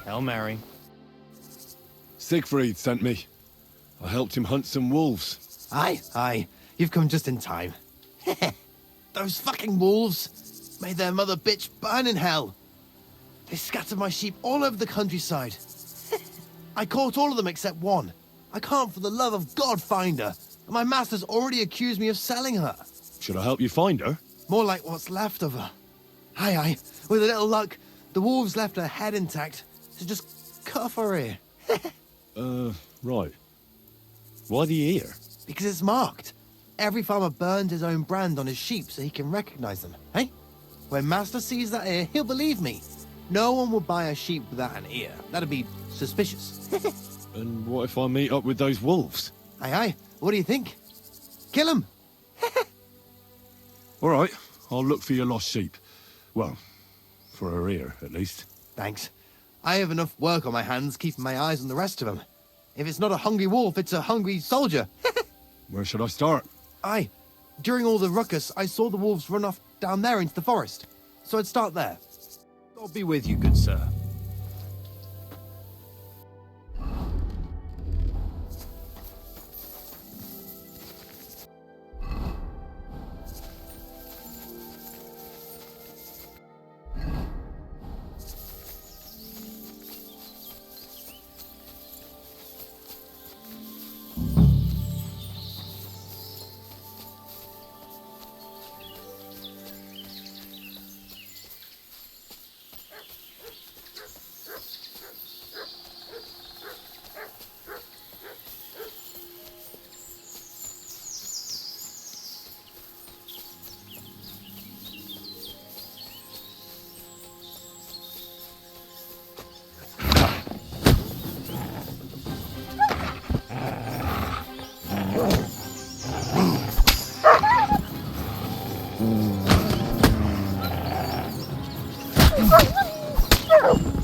Hail Mary. Siegfried sent me. I helped him hunt some wolves. Aye. You've come just in time. Those fucking wolves made their mother bitch burn in hell. They scattered my sheep all over the countryside. I caught all of them except one. I can't for the love of God find her. And my master's already accused me of selling her. Should I help you find her? More like what's left of her. Aye. With a little luck, the wolves left her head intact. So just cut off her ear. Right. Why the ear? Because it's marked. Every farmer burns his own brand on his sheep so he can recognize them, eh? When Master sees that ear, he'll believe me. No one will buy a sheep without an ear. That'd be suspicious. And what if I meet up with those wolves? Aye. What do you think? Kill him. All right, I'll look for your lost sheep. Well, for her ear, at least. Thanks. I have enough work on my hands keeping my eyes on the rest of them. If it's not a hungry wolf, it's a hungry soldier. Where should I start? Aye. During all the ruckus, I saw the wolves run off down there into the forest. So I'd start there. God be with you, good sir.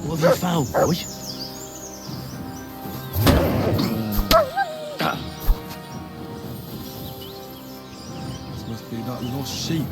What have you found, boy? This must be that lost sheep.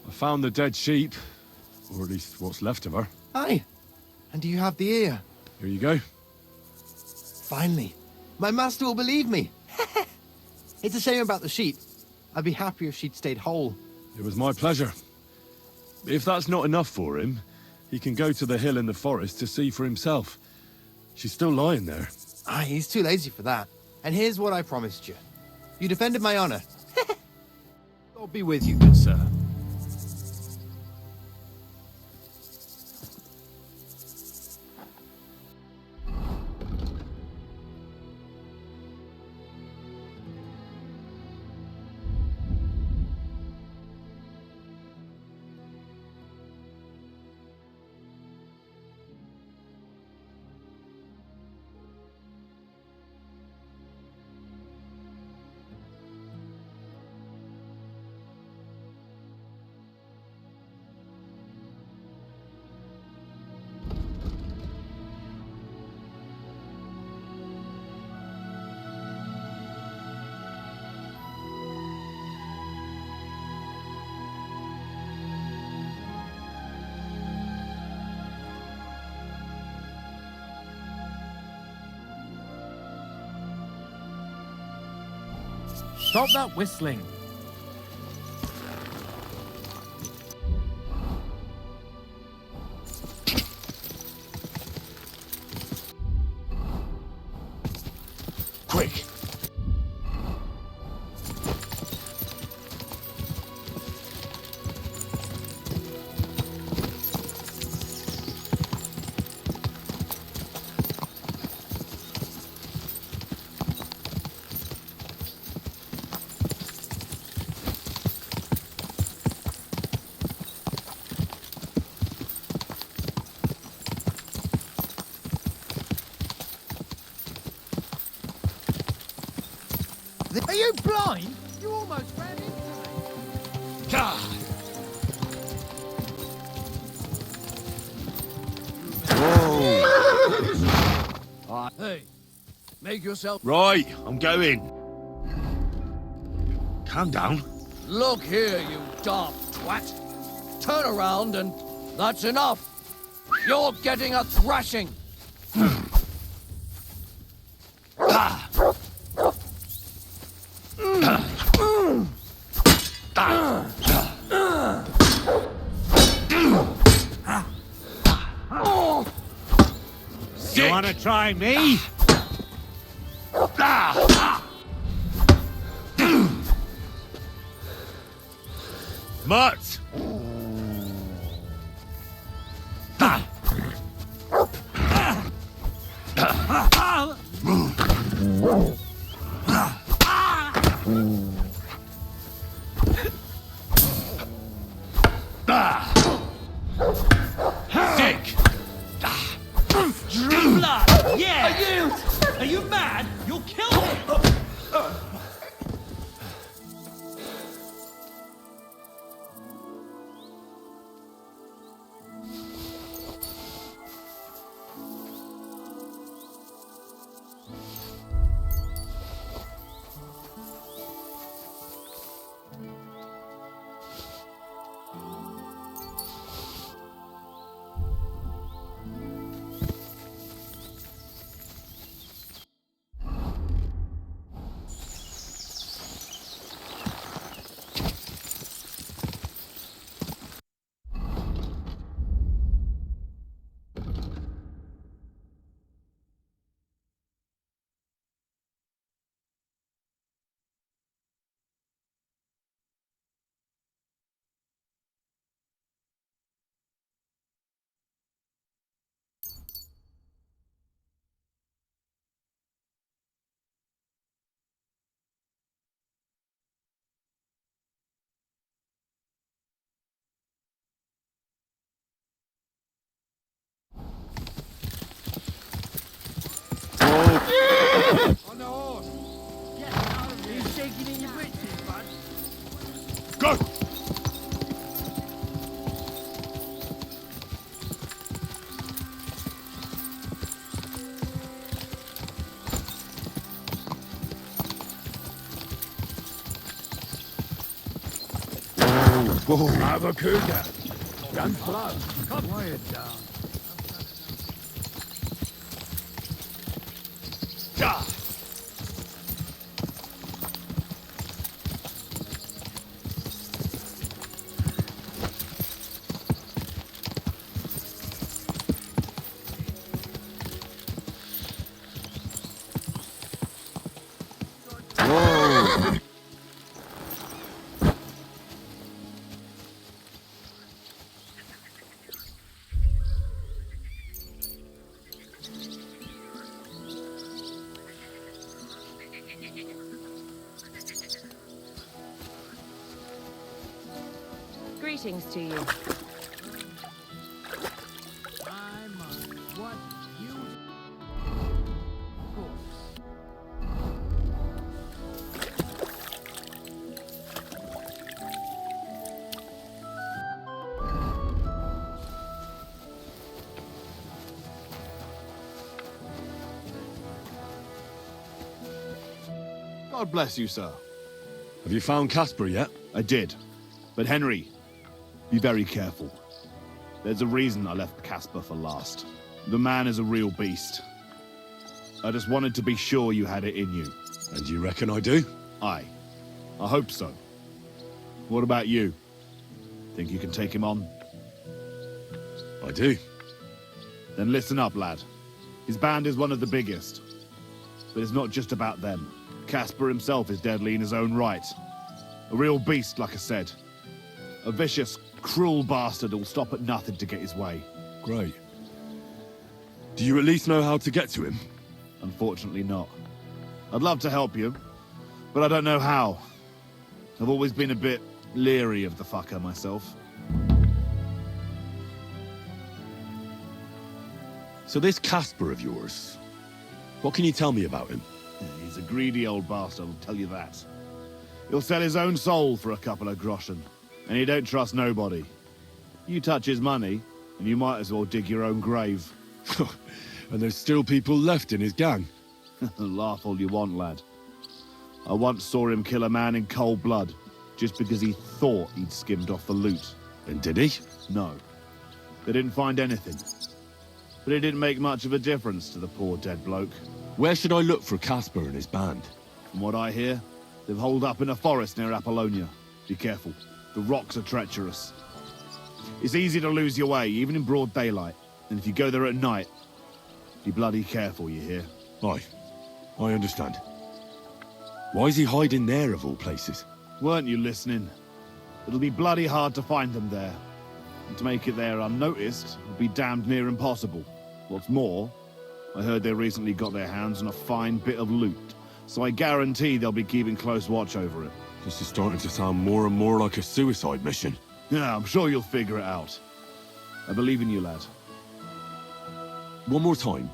I found the dead sheep, or at least what's left of her. Aye. And do you have the ear? Here you go. Finally. My master will believe me. It's a shame about the sheep. I'd be happier if she'd stayed whole. It was my pleasure. If that's not enough for him, he can go to the hill in the forest to see for himself. She's still lying there. Aye, he's too lazy for that. And here's what I promised you. You defended my honor. God be with you, good sir. Stop that whistling. Quick! Are you blind? You almost ran into me. God! Hey, make yourself... Right, I'm going. Calm down. Look here, you daft twat. Turn around and that's enough. You're getting a thrashing. You wanna try me? Mutt! Dick! Drew blood! Yeah! Are you mad? You'll kill him! Whoa. Aber Köter. Ganz brav. Quiet down. Ja. Greetings to you. My mind. What you... God bless you, sir. Have you found Casper yet? I did. But Henry, be very careful. There's a reason I left Casper for last. The man is a real beast. I just wanted to be sure you had it in you. And you reckon I do? I hope so. What about you? Think you can take him on? I do. Then listen up, lad. His band is one of the biggest. But it's not just about them. Casper himself is deadly in his own right. A real beast, like I said. A vicious, cruel bastard who'll stop at nothing to get his way. Great. Do you at least know how to get to him? Unfortunately not. I'd love to help you, but I don't know how. I've always been a bit leery of the fucker myself. So this Casper of yours, what can you tell me about him? He's a greedy old bastard, I'll tell you that. He'll sell his own soul for a couple of groschen, and he don't trust nobody. You touch his money, and you might as well dig your own grave. And there's still people left in his gang. Laugh all you want, lad. I once saw him kill a man in cold blood, just because he thought he'd skimmed off the loot. And did he? No. They didn't find anything. But it didn't make much of a difference to the poor dead bloke. Where should I look for Casper and his band? From what I hear, they've holed up in a forest near Apollonia. Be careful. The rocks are treacherous. It's easy to lose your way, even in broad daylight. And if you go there at night, be bloody careful, you hear? Aye, I understand. Why is he hiding there, of all places? Weren't you listening? It'll be bloody hard to find them there. And to make it there unnoticed will be damned near impossible. What's more, I heard they recently got their hands on a fine bit of loot, so I guarantee they'll be keeping close watch over it. This is starting to sound more and more like a suicide mission. Yeah, I'm sure you'll figure it out. I believe in you, lad. One more time.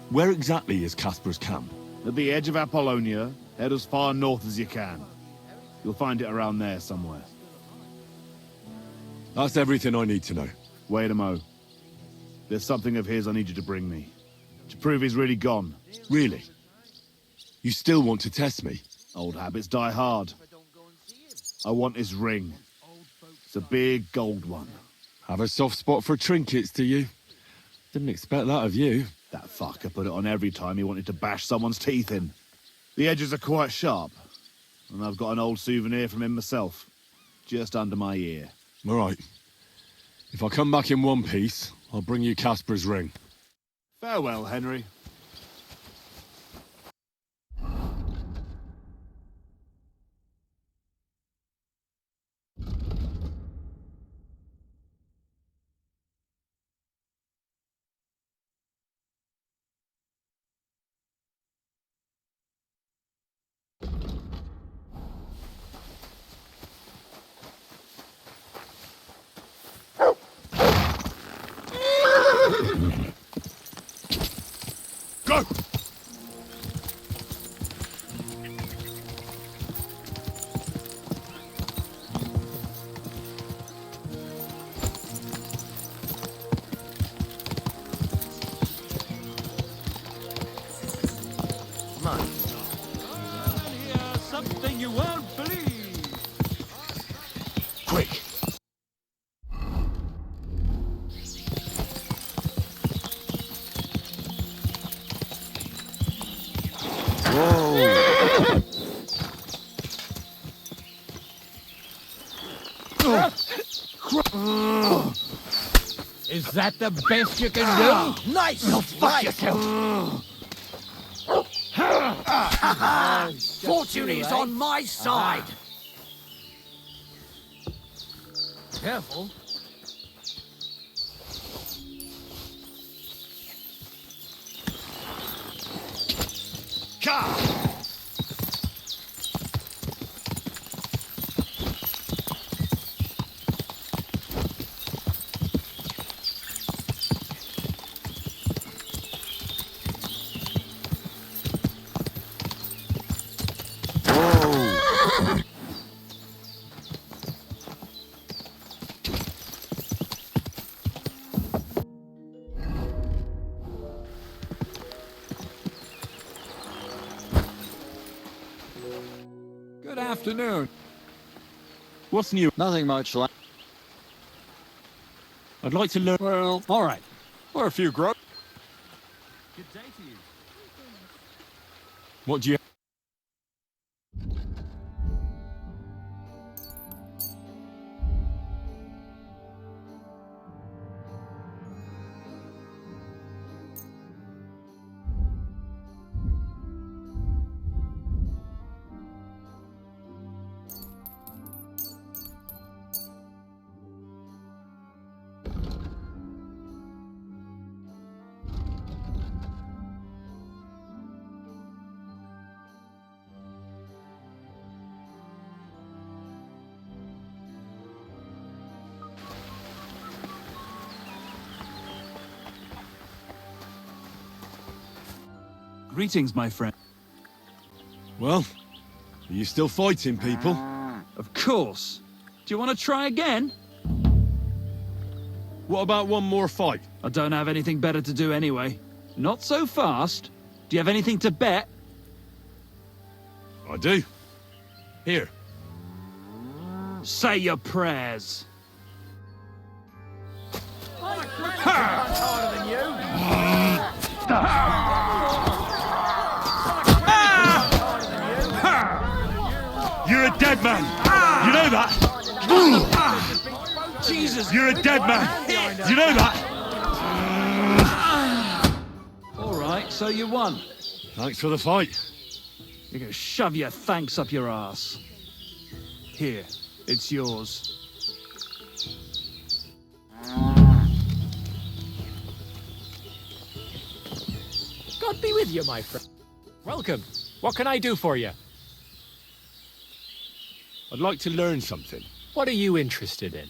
Where exactly is Casper's camp? At the edge of Apollonia, head as far north as you can. You'll find it around there somewhere. That's everything I need to know. Wait a mo. There's something of his I need you to bring me. To prove he's really gone. Really? You still want to test me? Old habits die hard. I want his ring. It's a big gold one. Have a soft spot for trinkets, do you? Didn't expect that of you. That fucker put it on every time he wanted to bash someone's teeth in. The edges are quite sharp. And I've got an old souvenir from him myself. Just under my ear. All right. If I come back in one piece, I'll bring you Casper's ring. Farewell, Henry. Is that the best you can do? Nice! Go fuck yourself! Fortune is on my side! Careful. Good afternoon. What's new? Nothing much like. I'd like to learn. Well, all right. Or a few grub. Good day to you. What do you? Greetings, my friend. Well, are you still fighting people? Of course. Do you want to try again? What about one more fight? I don't have anything better to do anyway. Not so fast. Do you have anything to bet? I do. Here. Say your prayers. You're a dead man. You know that? Jesus! You're a dead man. You know that? All right, so you won. Thanks for the fight. You're gonna shove your thanks up your ass. Here, it's yours. God be with you, my friend. Welcome. What can I do for you? I'd like to learn something. What are you interested in?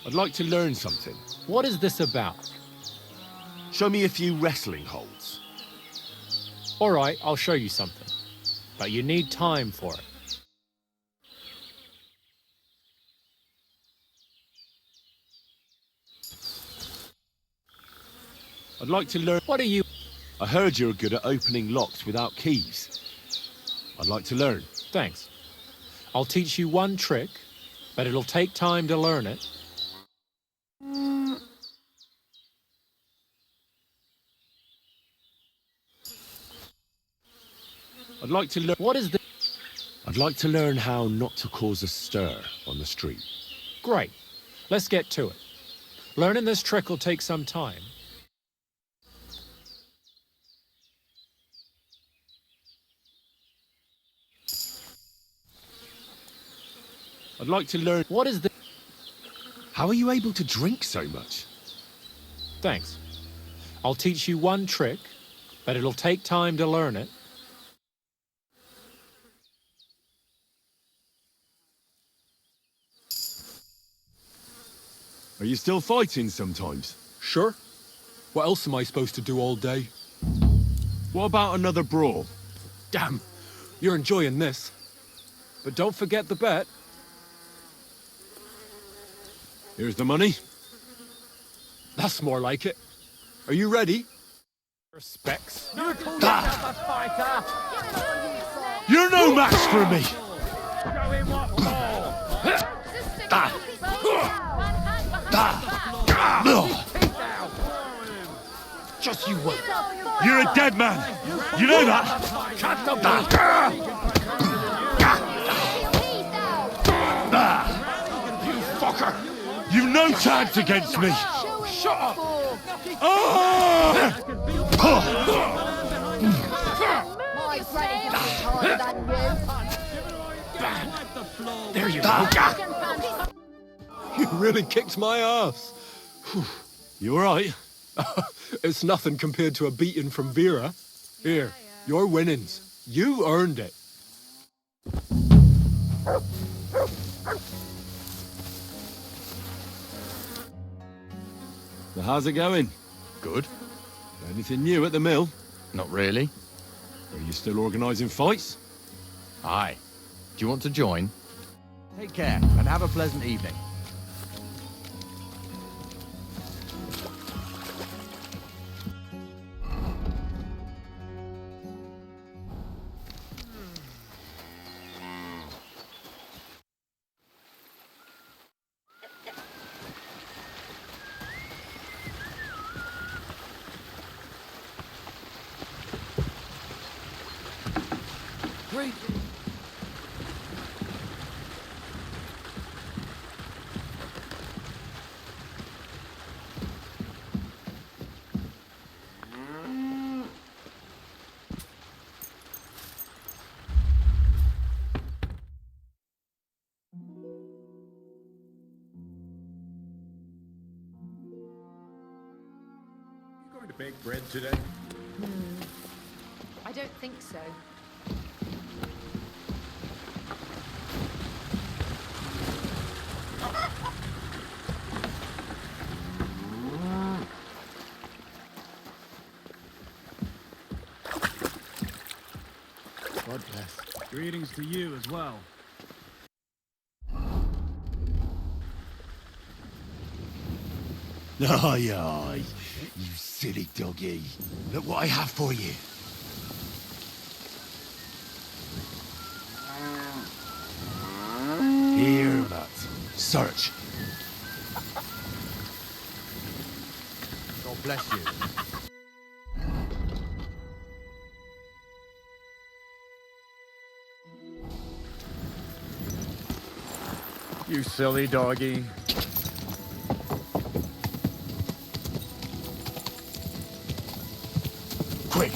I'd like to learn something. What is this about? Show me a few wrestling holds. All right, I'll show you something. But you need time for it. I'd like to learn. What are you... I heard you're good at opening locks without keys. I'd like to learn. Thanks. I'll teach you one trick, but it'll take time to learn it. I'd like to learn. What is the... I'd like to learn how not to cause a stir on the street. Great. Let's get to it. Learning this trick will take some time. I'd like to learn. What is the... How are you able to drink so much? Thanks. I'll teach you one trick, but it'll take time to learn it. Are you still fighting sometimes? Sure. What else am I supposed to do all day? What about another brawl? Damn, you're enjoying this. But don't forget the bet. Here's the money. That's more like it. Are you ready? Respects. You call yourself a fighter? You're no match for me! Show him what Just you wait. You're a dead man! You know that? Cut the You fucker! You've no chance against me! Shut up! Ah! There you go. You really kicked my ass. You alright? It's nothing compared to a beating from Vera. Here, your winnings. You earned it. So how's it going? Good. Anything new at the mill? Not really. Are you still organising fights? Aye. Do you want to join? Take care and have a pleasant evening. Great. Going to bake bread today? I don't think so. God bless. Greetings to you as well. Aye, aye. You silly doggy. Look what I have for you. Here, Matt. Search. God bless you. You silly doggy. Quick.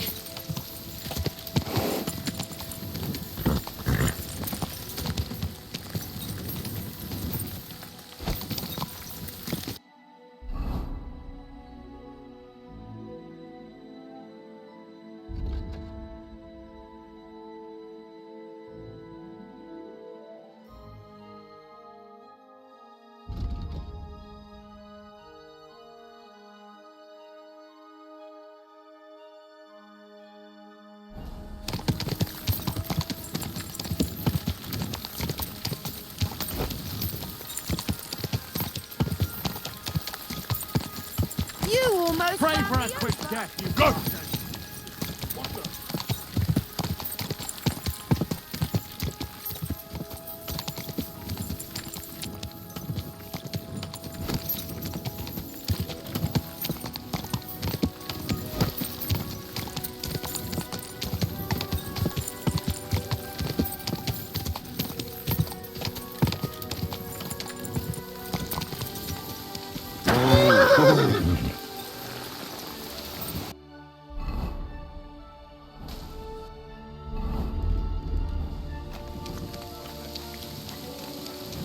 You almost Pray found for a the quick other. death, you Go! bastard.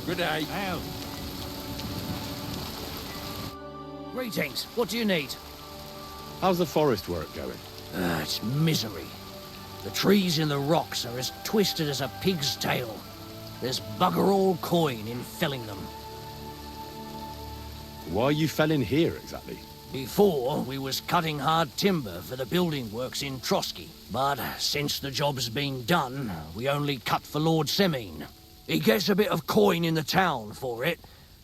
Good day. Now, Greetings. What do you need? How's the forest work going? It's misery. The trees in the rocks are as twisted as a pig's tail. There's bugger all coin in felling them. Why are you felling here exactly? Before, we was cutting hard timber for the building works in Trotsky. But since the job's been done, we only cut for Lord Semine. He gets a bit of coin in the town for it,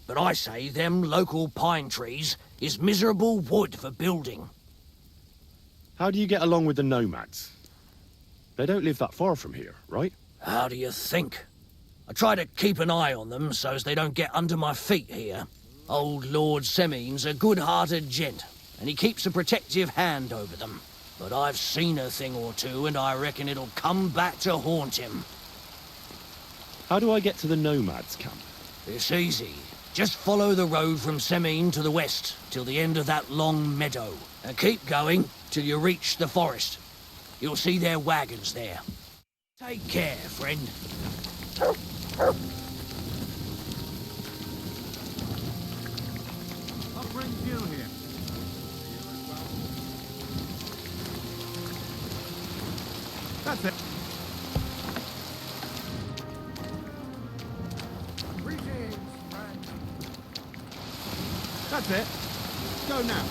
but I say them local pine trees is miserable wood for building. How do you get along with the nomads? They don't live that far from here, right? How do you think? I try to keep an eye on them so as they don't get under my feet here. Old Lord Semine's a good-hearted gent, and he keeps a protective hand over them. But I've seen a thing or two, and I reckon it'll come back to haunt him. How do I get to the nomads' camp? It's easy. Just follow the road from Semine to the west, till the end of that long meadow. And keep going till you reach the forest. You'll see their wagons there. Take care, friend. What brings you here? That's it. That's it. Go now.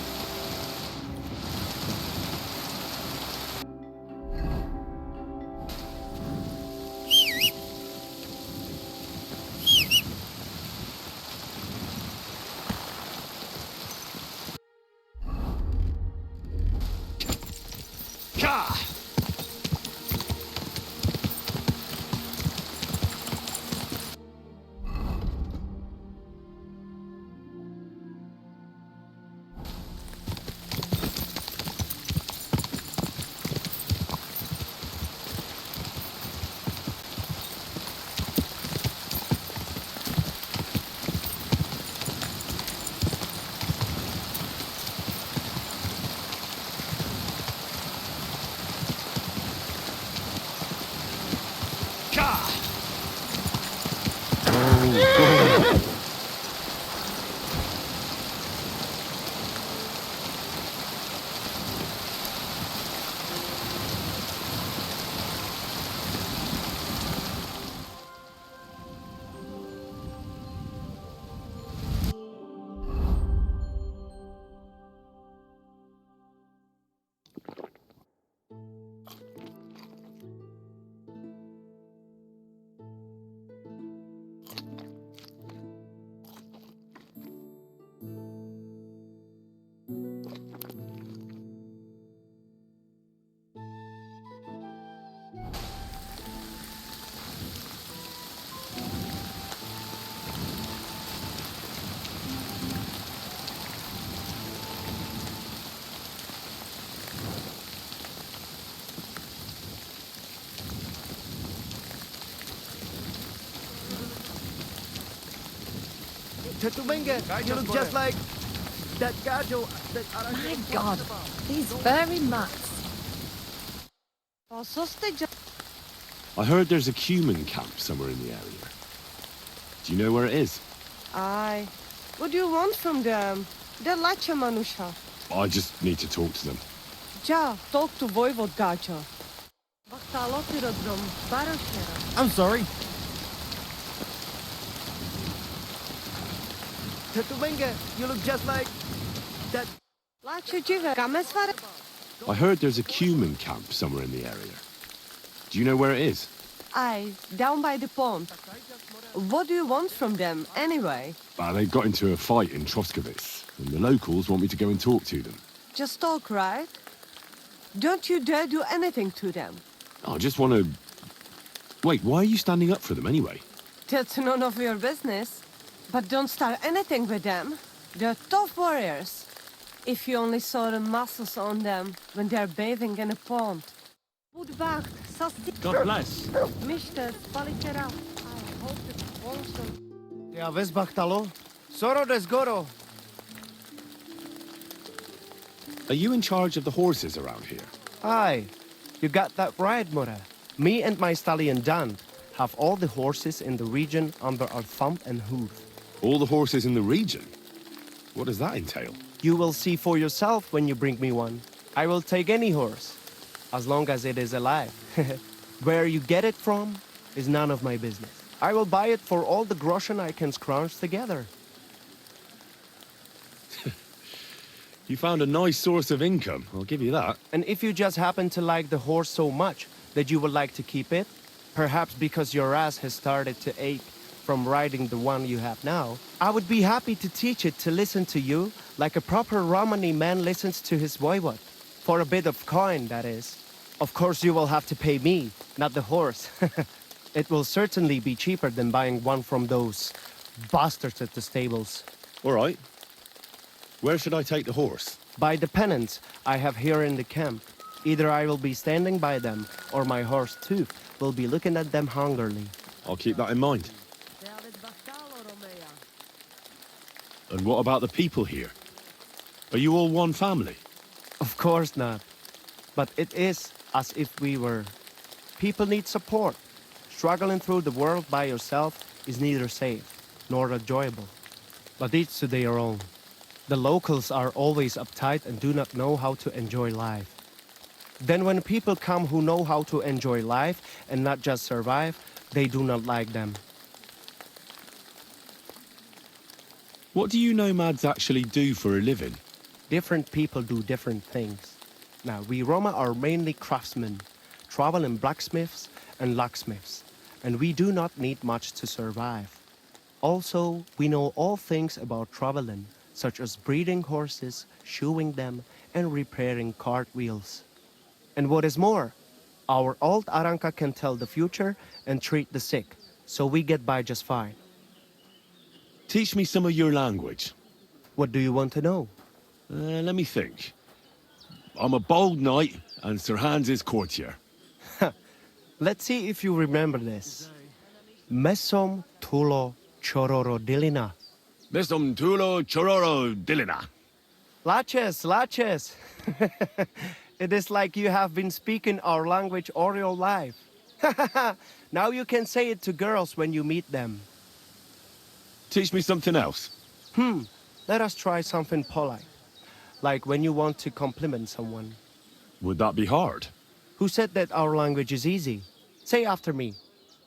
You look just like that gajo. My God, these very much. I heard there's a cumin camp somewhere in the area. Do you know where it is? Aye. What do you want from them? They're lacha manusha. I just need to talk to them. Ja, talk to Voivod Gacha. I'm sorry. Tetumenga, you look just like that. I heard there's a cumin camp somewhere in the area. Do you know where it is? Aye, down by the pond. What do you want from them, anyway? They got into a fight in Troskowitz, and the locals want me to go and talk to them. Just talk, right? Don't you dare do anything to them. I just want to... Wait, why are you standing up for them anyway? That's none of your business. But don't start anything with them. They're tough warriors. If you only saw the muscles on them when they're bathing in a pond. God bless. Ja vezbachtalo. Soro des goro. Are you in charge of the horses around here? Aye, you got that right, Mura. Me and my stallion Dan have all the horses in the region under our thumb and hoof. All the horses in the region? What does that entail? You will see for yourself when you bring me one. I will take any horse, as long as it is alive. Where you get it from is none of my business. I will buy it for all the groschen I can scrounge together. You found a nice source of income, I'll give you that. And if you just happen to like the horse so much that you would like to keep it, perhaps because your ass has started to ache from riding the one you have now, I would be happy to teach it to listen to you like a proper Romani man listens to his voivod. For a bit of coin, that is. Of course you will have to pay me, not the horse. It will certainly be cheaper than buying one from those bastards at the stables. All right. Where should I take the horse? By the pennants I have here in the camp. Either I will be standing by them, or my horse Tooth will be looking at them hungrily. I'll keep that in mind. And what about the people here? Are you all one family? Of course not. But it is as if we were. People need support. Struggling through the world by yourself is neither safe nor enjoyable. But each to their own. The locals are always uptight and do not know how to enjoy life. Then when people come who know how to enjoy life and not just survive, they do not like them. What do you nomads actually do for a living? Different people do different things. Now, we Roma are mainly craftsmen, traveling blacksmiths and locksmiths, and we do not need much to survive. Also, we know all things about traveling, such as breeding horses, shoeing them, and repairing cartwheels. And what is more, our old Aranka can tell the future and treat the sick, so we get by just fine. Teach me some of your language. What do you want to know? Let me think. I'm a bold knight, and Sir Hans is courtier. Let's see if you remember this. Mesom tulo chororo dilina. Mesum tulo chororo dilina. Laches, laches. It is like you have been speaking our language all your life. Now you can say it to girls when you meet them. Teach me something else. Let us try something polite. Like when you want to compliment someone. Would that be hard? Who said that our language is easy? Say after me.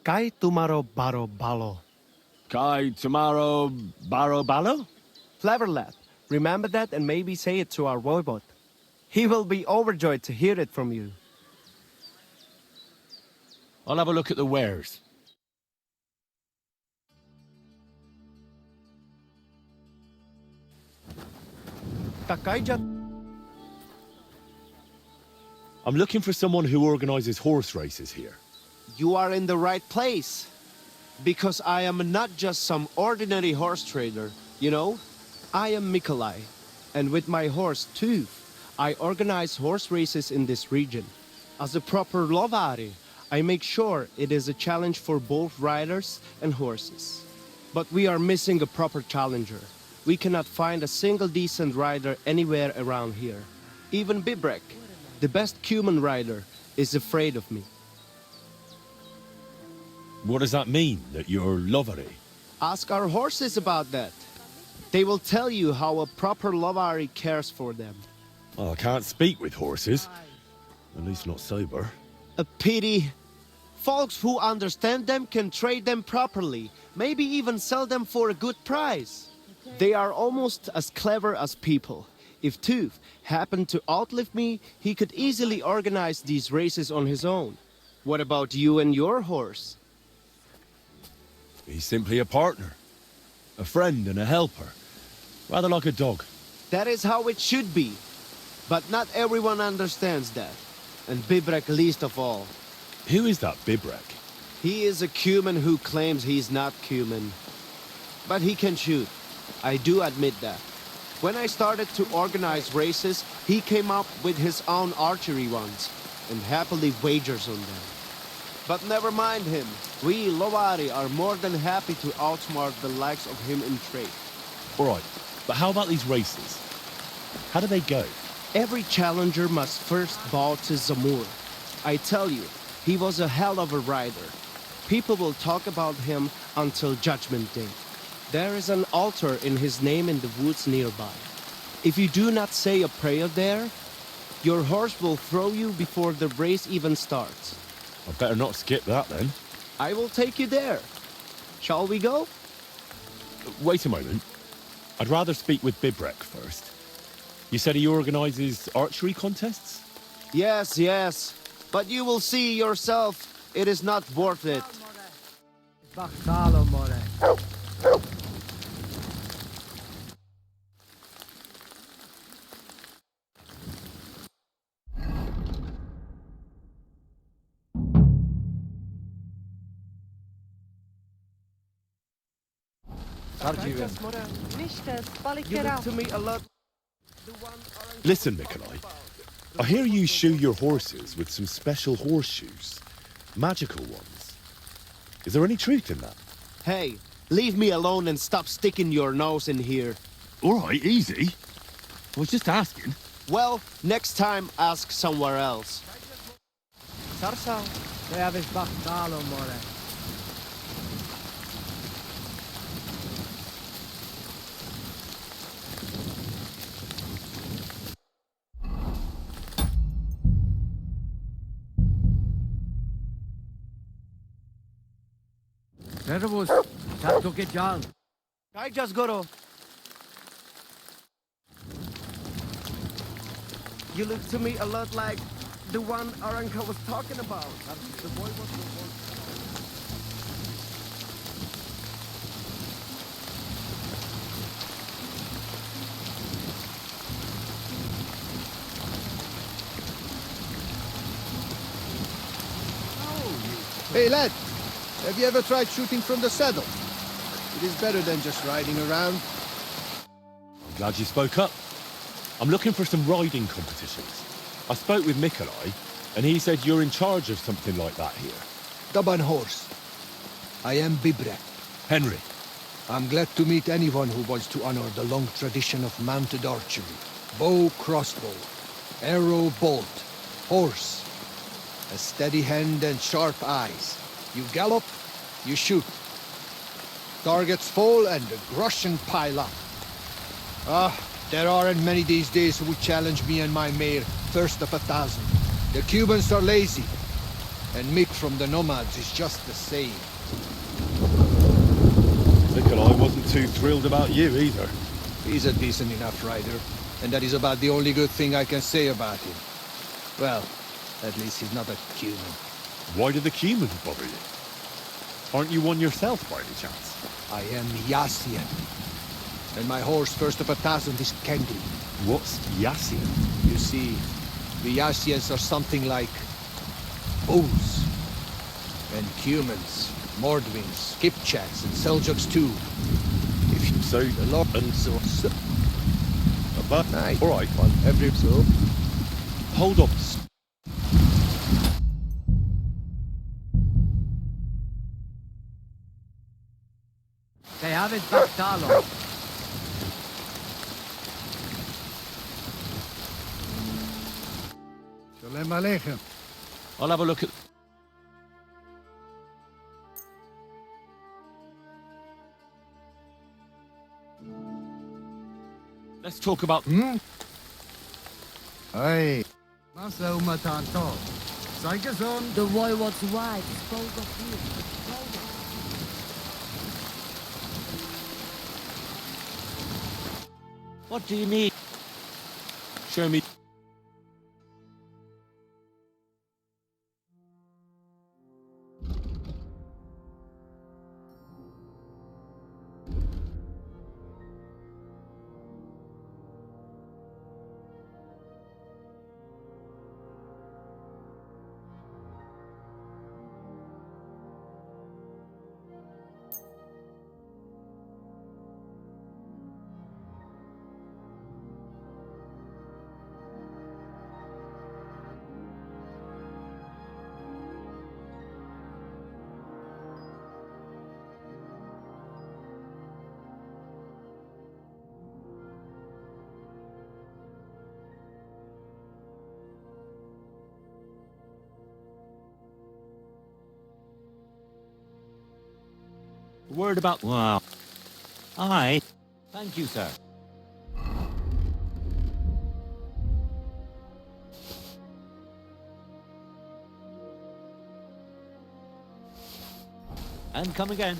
Kai tumaro baro balo. Kai tomorrow baro balo? Clever lad. Remember that and maybe say it to our voivod. He will be overjoyed to hear it from you. I'll have a look at the wares. I'm looking for someone who organizes horse races here. You are in the right place. Because I am not just some ordinary horse trader, you know? I am Mikolai. And with my horse, Tooth, I organize horse races in this region. As a proper lovari, I make sure it is a challenge for both riders and horses. But we are missing a proper challenger. We cannot find a single decent rider anywhere around here. Even Bibrek, the best Cuman rider, is afraid of me. What does that mean, that you're lovery? Ask our horses about that. They will tell you how a proper lovari cares for them. Well, I can't speak with horses. At least not sober. A pity. Folks who understand them can trade them properly, maybe even sell them for a good price. They are almost as clever as people. If Tooth happened to outlive me, he could easily organize these races on his own. What about you and your horse? He's simply a partner. A friend and a helper. Rather like a dog. That is how it should be. But not everyone understands that. And Bibrek least of all. Who is that Bibrek? He is a Cuman who claims he's not Cuman. But he can shoot. I do admit that. When I started to organize races, he came up with his own archery ones, and happily wagers on them. But never mind him. We, Lovari, are more than happy to outsmart the likes of him in trade. Alright, but how about these races? How do they go? Every challenger must first bow to Zamur. I tell you, he was a hell of a rider. People will talk about him until Judgment Day. There is an altar in his name in the woods nearby. If you do not say a prayer there, your horse will throw you before the race even starts. I'd better not skip that then. I will take you there. Shall we go? Wait a moment. I'd rather speak with Bibrek first. You said he organizes archery contests? Yes, yes. But you will see yourself, it is not worth it. You look to me a lot. Listen, Nikolai. I hear you shoe your horses with some special horseshoes. Magical ones. Is there any truth in that? Hey, leave me alone and stop sticking your nose in here. All right, easy. I was just asking. Well, next time ask somewhere else. Sarsa. Servus. Tatsuke Jan. I just gotta. You look to me a lot like the one Aranka was talking about. The boy was the one. Hey, lad. Have you ever tried shooting from the saddle? It is better than just riding around. I'm glad you spoke up. I'm looking for some riding competitions. I spoke with Nikolai, and he said you're in charge of something like that here. Daban horse. I am Bibre. Henry. I'm glad to meet anyone who wants to honor the long tradition of mounted archery. Bow, crossbow, arrow, bolt, horse. A steady hand and sharp eyes. You gallop, you shoot. Targets fall and the groschen pile up. There aren't many these days who would challenge me and my mare, first of 1,000. The Cubans are lazy, and Mick from the Nomads is just the same. Nikolai wasn't too thrilled about you either. He's a decent enough rider, and that is about the only good thing I can say about him. Well, at least he's not a Cuban. Why do the Cumans bother you? Aren't you one yourself by any chance? I am Yassian, and my horse, first of 1,000, is Kengri. What's Yassian? You see, the Yassians are something like Bulls, and Cumans, Mordvins, Kipchaks, and Seljuks too. If you So, the Lord and so but Aye. all right. on every so. Hold up. They have it back, Talon. Shalom Aleichem. I'll have a look at... Let's talk about... Aye. Masa umatanto. Zakazany. The Voivode's wife spoke of you. What do you need? Show me... Word about... Wow. Aye. Thank you, sir. And come again.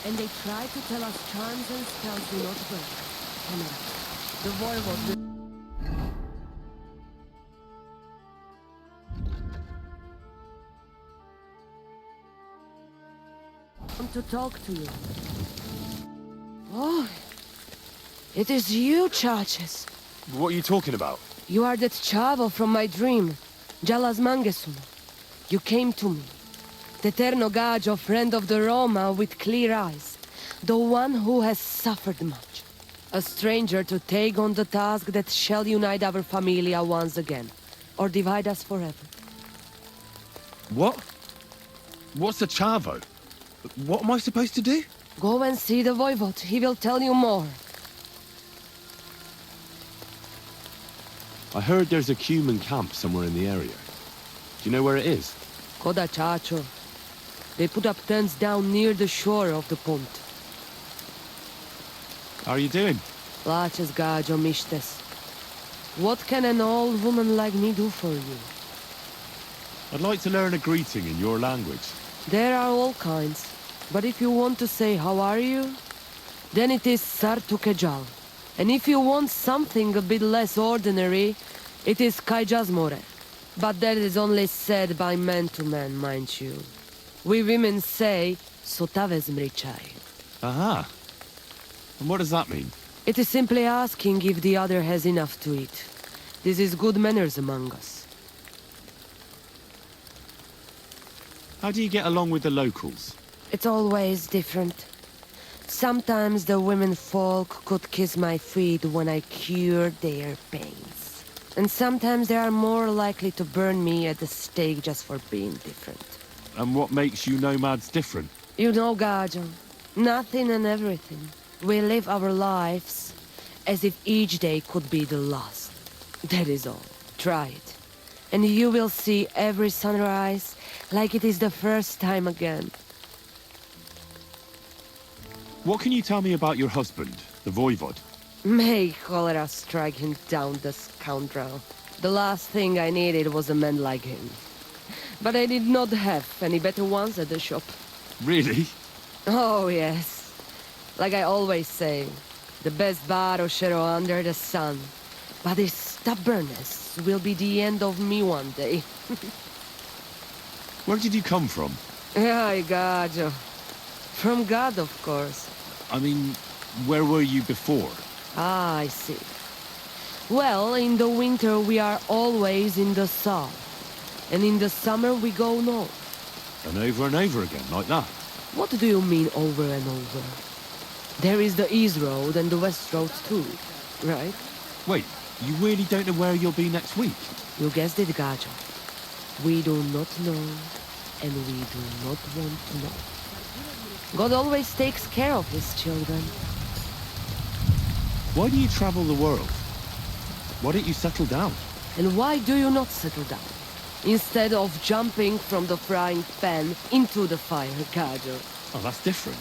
And they try to tell us charms and spells do not work. The Voivode want to talk to you. Oh, it is you, Charges. What are you talking about? You are that chavo from my dream, Jalas Mangesun. You came to me. The Ternogajo, friend of the Roma with clear eyes. The one who has suffered much. A stranger to take on the task that shall unite our familia once again. Or divide us forever. What? What's a chavo? What am I supposed to do? Go and see the voivode. He will tell you more. I heard there's a Cuman camp somewhere in the area. Do you know where it is? Koda Chacho. They put up tents down near the shore of the pond. How are you doing? Places Gajo Mishtes. What can an old woman like me do for you? I'd like to learn a greeting in your language. There are all kinds. But if you want to say how are you, then it is Sartukejal. And if you want something a bit less ordinary, it is Kaijazmore. But that is only said by man to man, mind you. We women say, Sotavezmrichai. Aha. And what does that mean? It is simply asking if the other has enough to eat. This is good manners among us. How do you get along with the locals? It's always different. Sometimes the women folk could kiss my feet when I cured their pains. And sometimes they are more likely to burn me at the stake just for being different. And what makes you nomads different? You know, Gajo, nothing and everything. We live our lives as if each day could be the last. That is all. Try it. And you will see every sunrise like it is the first time again. What can you tell me about your husband, the voivode? May cholera strike him down, the scoundrel. The last thing I needed was a man like him. But I did not have any better ones at the shop. Really? Oh, yes. Like I always say, the best baroshero under the sun. But his stubbornness will be the end of me one day. Where did you come from? Ay, Gajo. From God, of course. I mean, where were you before? Ah, I see. Well, in the winter we are always in the south. And in the summer we go north. And over again, like that? What do you mean over and over? There is the East Road and the West Road too, right? Wait, you really don't know where you'll be next week? You guessed it, Gajo. We do not know, and we do not want to know. God always takes care of his children. Why do you travel the world? Why don't you settle down? And why do you not settle down? Instead of jumping from the frying pan into the fire, Gajo. Oh, that's different.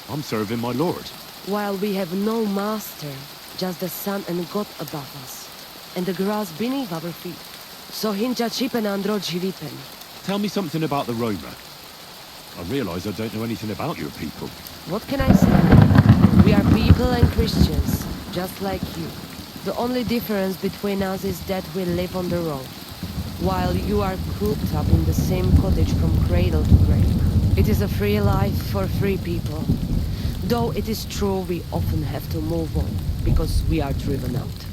I'm serving my lord. While we have no master, just the sun and God above us, and the grass beneath our feet. So hincha chipen andro jilipen. Tell me something about the Roma. I realise I don't know anything about your people. What can I say? We are people and Christians, just like you. The only difference between us is that we live on the road, while you are cooped up in the same cottage from cradle to grave. It is a free life for free people. Though it is true we often have to move on, because we are driven out.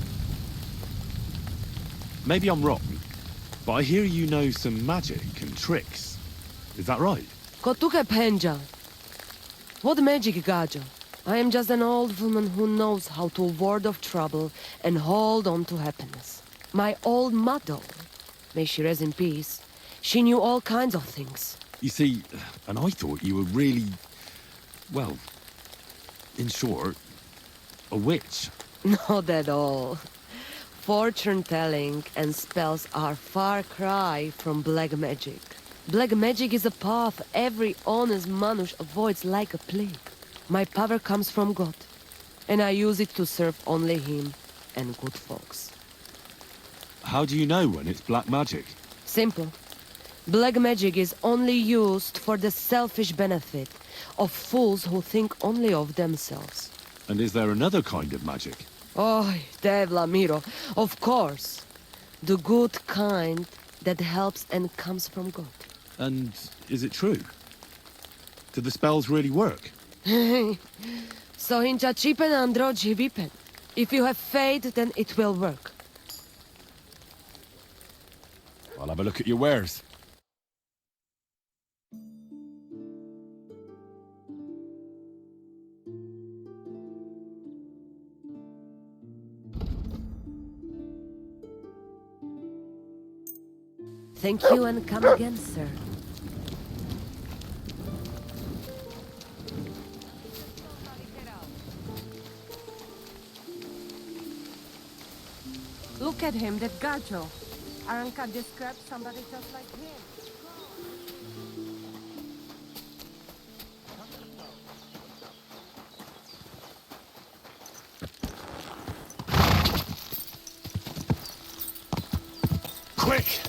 Maybe I'm wrong, but I hear you know some magic and tricks. Is that right? Kotuke Penja. What magic, Gajo? I am just an old woman who knows how to ward off trouble and hold on to happiness. My old mother, may she rest in peace, she knew all kinds of things. You see, and I thought you were really, well, in short, a witch. Not at all. Fortune-telling and spells are far cry from black magic. Black magic is a path every honest manush avoids like a plague. My power comes from God, and I use it to serve only him and good folks. How do you know when it's black magic? Simple. Black magic is only used for the selfish benefit of fools who think only of themselves. And is there another kind of magic? Oh, Devla Miro, of course. The good kind that helps and comes from God. And is it true? Do the spells really work? So hincha chipen andro jivipen. If you have faith, then it will work. I'll have a look at your wares. Thank you and come again, sir. Look at him, that gacho. Aranka described somebody just like him. Quick!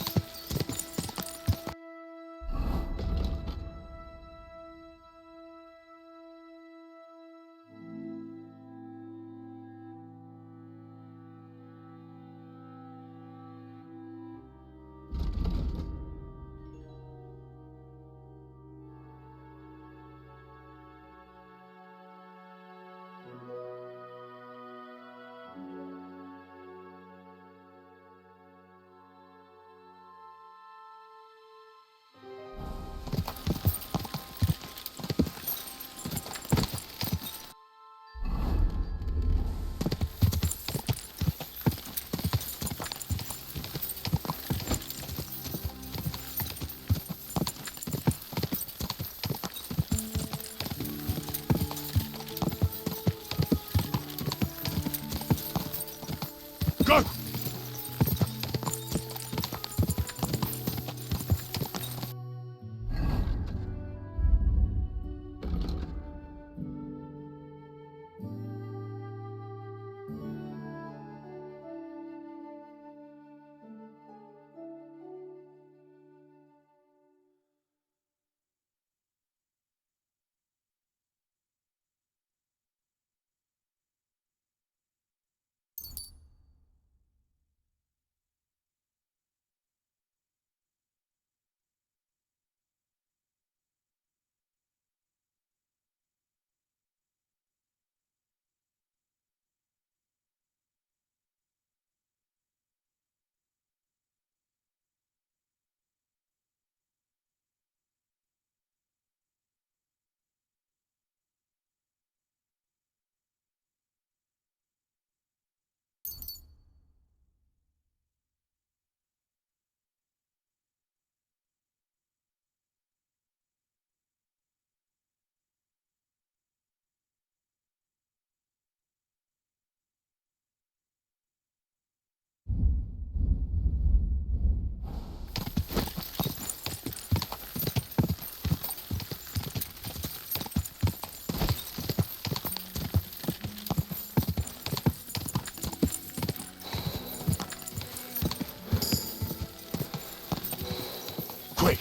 Go! Quick!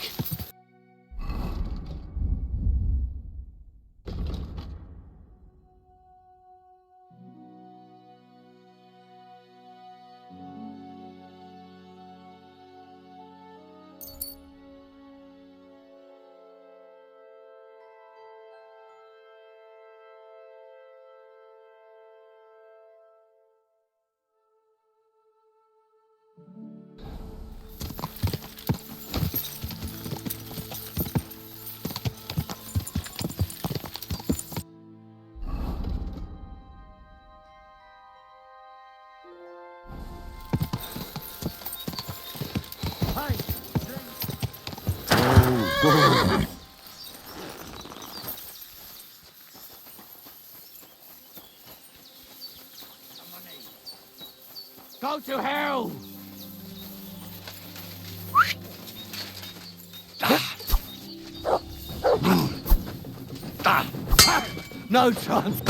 Go to hell! No chance!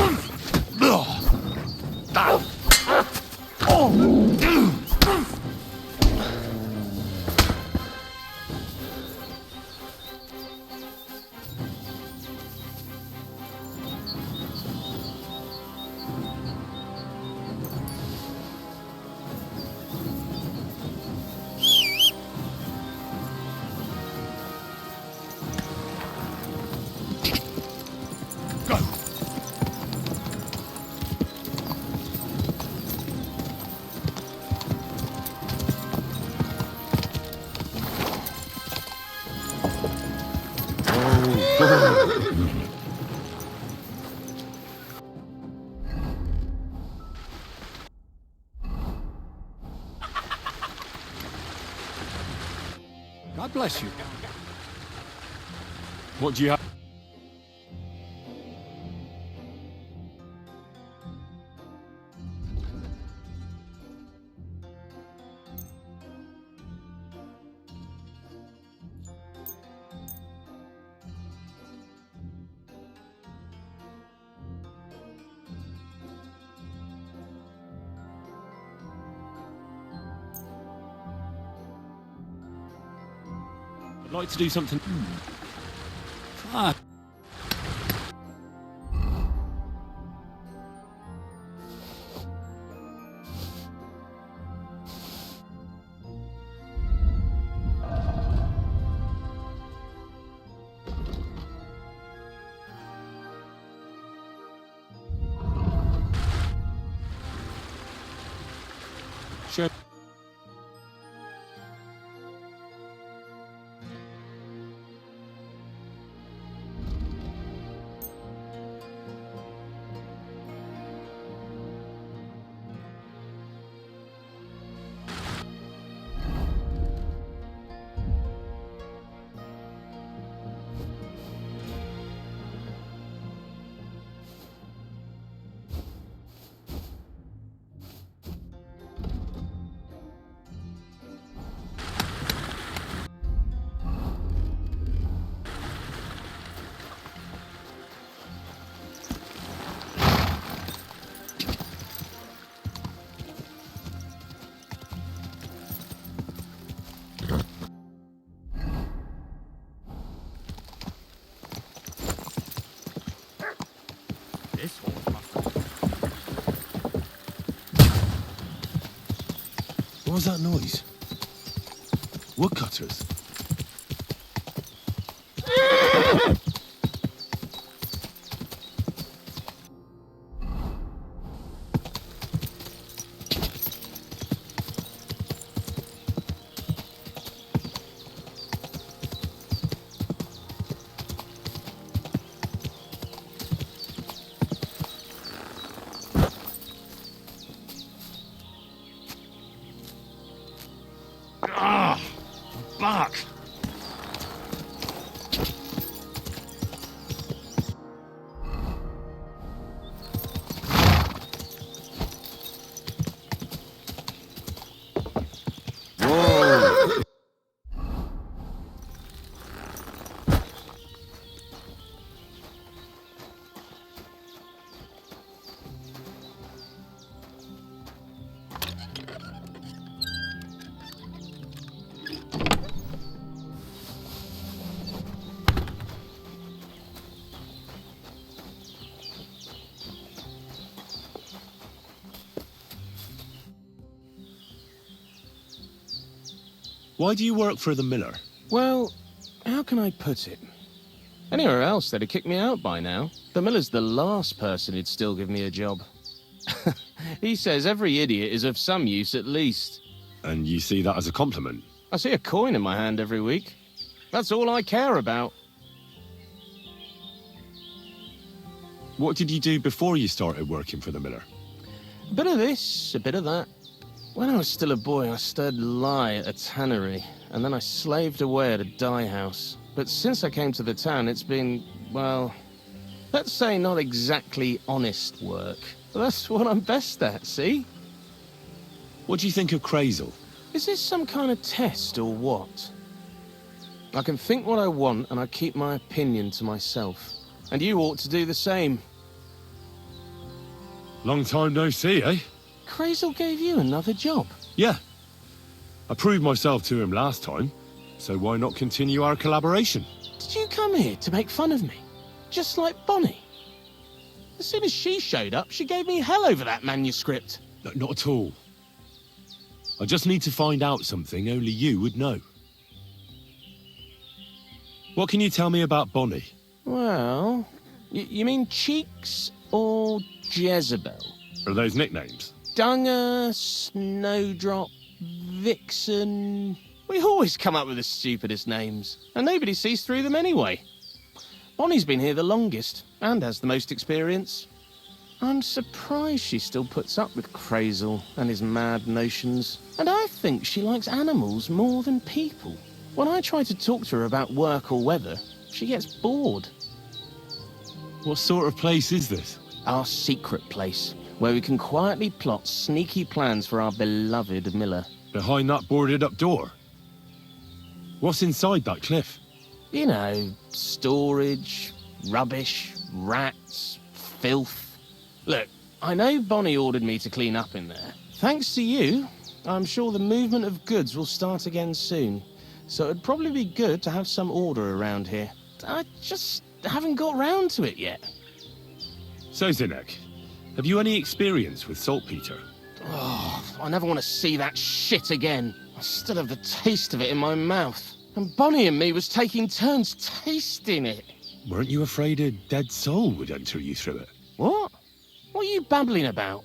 God bless you. What do you have? I'd like to do something. Ah, Sure. This horse must have... What was that noise? Woodcutters. Ah! Back! Why do you work for the miller? Well, how can I put it? Anywhere else, they'd have kicked me out by now. The miller's the last person who'd still give me a job. He says every idiot is of some use at least. And you see that as a compliment? I see a coin in my hand every week. That's all I care about. What did you do before you started working for the miller? A bit of this, a bit of that. When I was still a boy, I stirred lye at a tannery, and then I slaved away at a dye house. But since I came to the town, it's been, well, let's say not exactly honest work. But that's what I'm best at, see? What do you think of Crazel? Is this some kind of test or what? I can think what I want, and I keep my opinion to myself. And you ought to do the same. Long time no see, eh? Crazel gave you another job. Yeah. I proved myself to him last time, so why not continue our collaboration? Did you come here to make fun of me? Just like Bonnie? As soon as she showed up, she gave me hell over that manuscript. No, not at all. I just need to find out something only you would know. What can you tell me about Bonnie? Well, you mean Cheeks or Jezebel? Are those nicknames? Dunger, Snowdrop, Vixen... We always come up with the stupidest names, and nobody sees through them anyway. Bonnie's been here the longest, and has the most experience. I'm surprised she still puts up with Crazel and his mad notions. And I think she likes animals more than people. When I try to talk to her about work or weather, she gets bored. What sort of place is this? Our secret place, where we can quietly plot sneaky plans for our beloved Miller. Behind that boarded-up door? What's inside that cliff? You know, storage, rubbish, rats, filth. Look, I know Bonnie ordered me to clean up in there. Thanks to you, I'm sure the movement of goods will start again soon. So it'd probably be good to have some order around here. I just haven't got round to it yet. So, Zinek, have you any experience with saltpeter? Oh, I never want to see that shit again. I still have the taste of it in my mouth. And Bonnie and me was taking turns tasting it. Weren't you afraid a dead soul would enter you through it? What? What are you babbling about?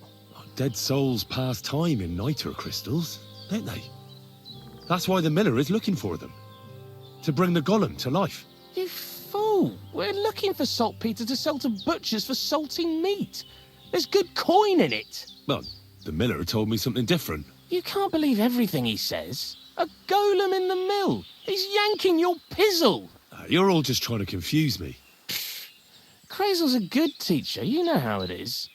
Dead souls pass time in niter crystals, don't they? That's why the miller is looking for them. To bring the golem to life. You fool! We're looking for saltpeter to sell to butchers for salting meat. There's good coin in it. Well, the miller told me something different. You can't believe everything he says. A golem in the mill. He's yanking your pizzle. You're all just trying to confuse me. Crazel's a good teacher. You know how it is.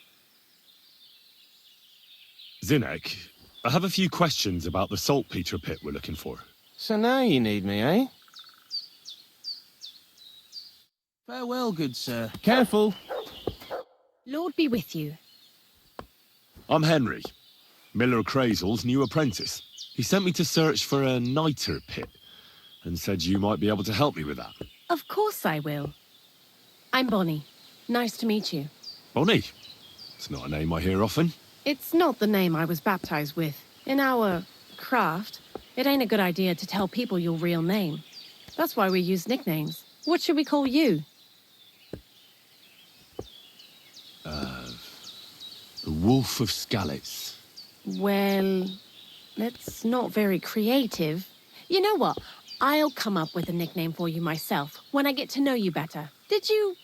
Zinek, I have a few questions about the saltpeter pit we're looking for. So now you need me, eh? Farewell, good sir. Careful. Lord be with you. I'm Henry, Miller Crazel's new apprentice. He sent me to search for a niter pit and said you might be able to help me with that. Of course I will. I'm Bonnie. Nice to meet you. Bonnie? It's not a name I hear often. It's not the name I was baptized with. In our craft, it ain't a good idea to tell people your real name. That's why we use nicknames. What should we call you? The Wolf of Skalitz. Well, that's not very creative. You know what? I'll come up with a nickname for you myself when I get to know you better. Did you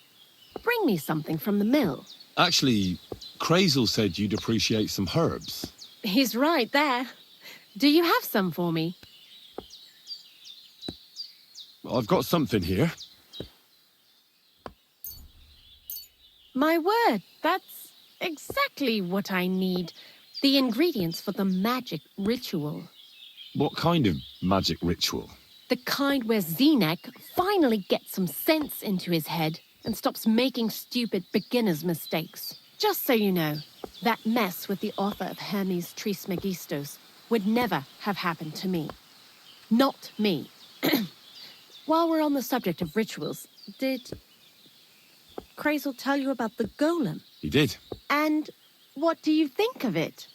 bring me something from the mill? Actually, Crazel said you'd appreciate some herbs. He's right there. Do you have some for me? I've got something here. My word, that's exactly what I need. The ingredients for the magic ritual. What kind of magic ritual? The kind where Zenek finally gets some sense into his head and stops making stupid beginner's mistakes. Just so you know, that mess with the author of Hermes Trismegistos would never have happened to me. Not me. While we're on the subject of rituals, did Crazel tell you about the golem? He did. And what do you think of it?